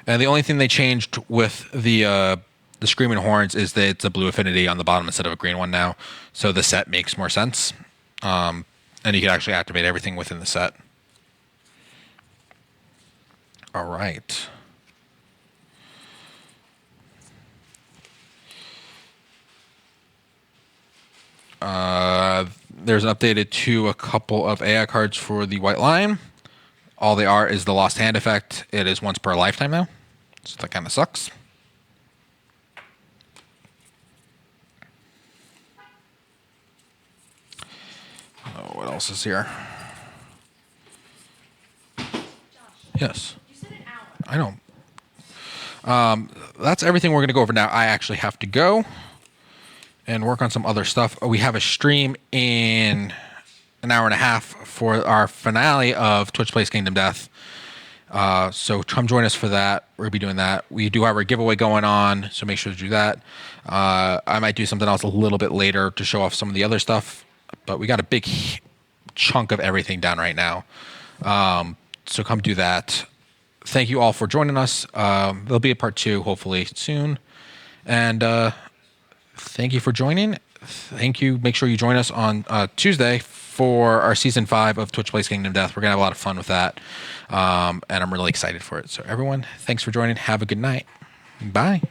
the only thing they changed with the Screaming Horns is that it's a blue affinity on the bottom instead of a green one now. So the set makes more sense. And you can actually activate everything within the set. All right. There's an updated to a couple of AI cards for the White Lion. All they are is the Lost Hand effect. It is once per lifetime now. So that kind of sucks. Oh, what else is here? Yes. You said an hour. I know. That's everything we're going to go over now. I actually have to go and work on some other stuff. We have a stream in an hour and a half for our finale of Twitch Plays Kingdom Death. So come join us for that. We'll be doing that. We do have our giveaway going on, so make sure to do that. I might do something else a little bit later to show off some of the other stuff, but we got a big chunk of everything done right now. So come do that. Thank you all for joining us. There'll be a part 2 hopefully soon. And thank you for joining. Thank you. Make sure you join us on Tuesday for our season 5 of Twitch Plays Kingdom Death. We're gonna have a lot of fun with that. And I'm really excited for it. So everyone, thanks for joining. Have a good night. Bye.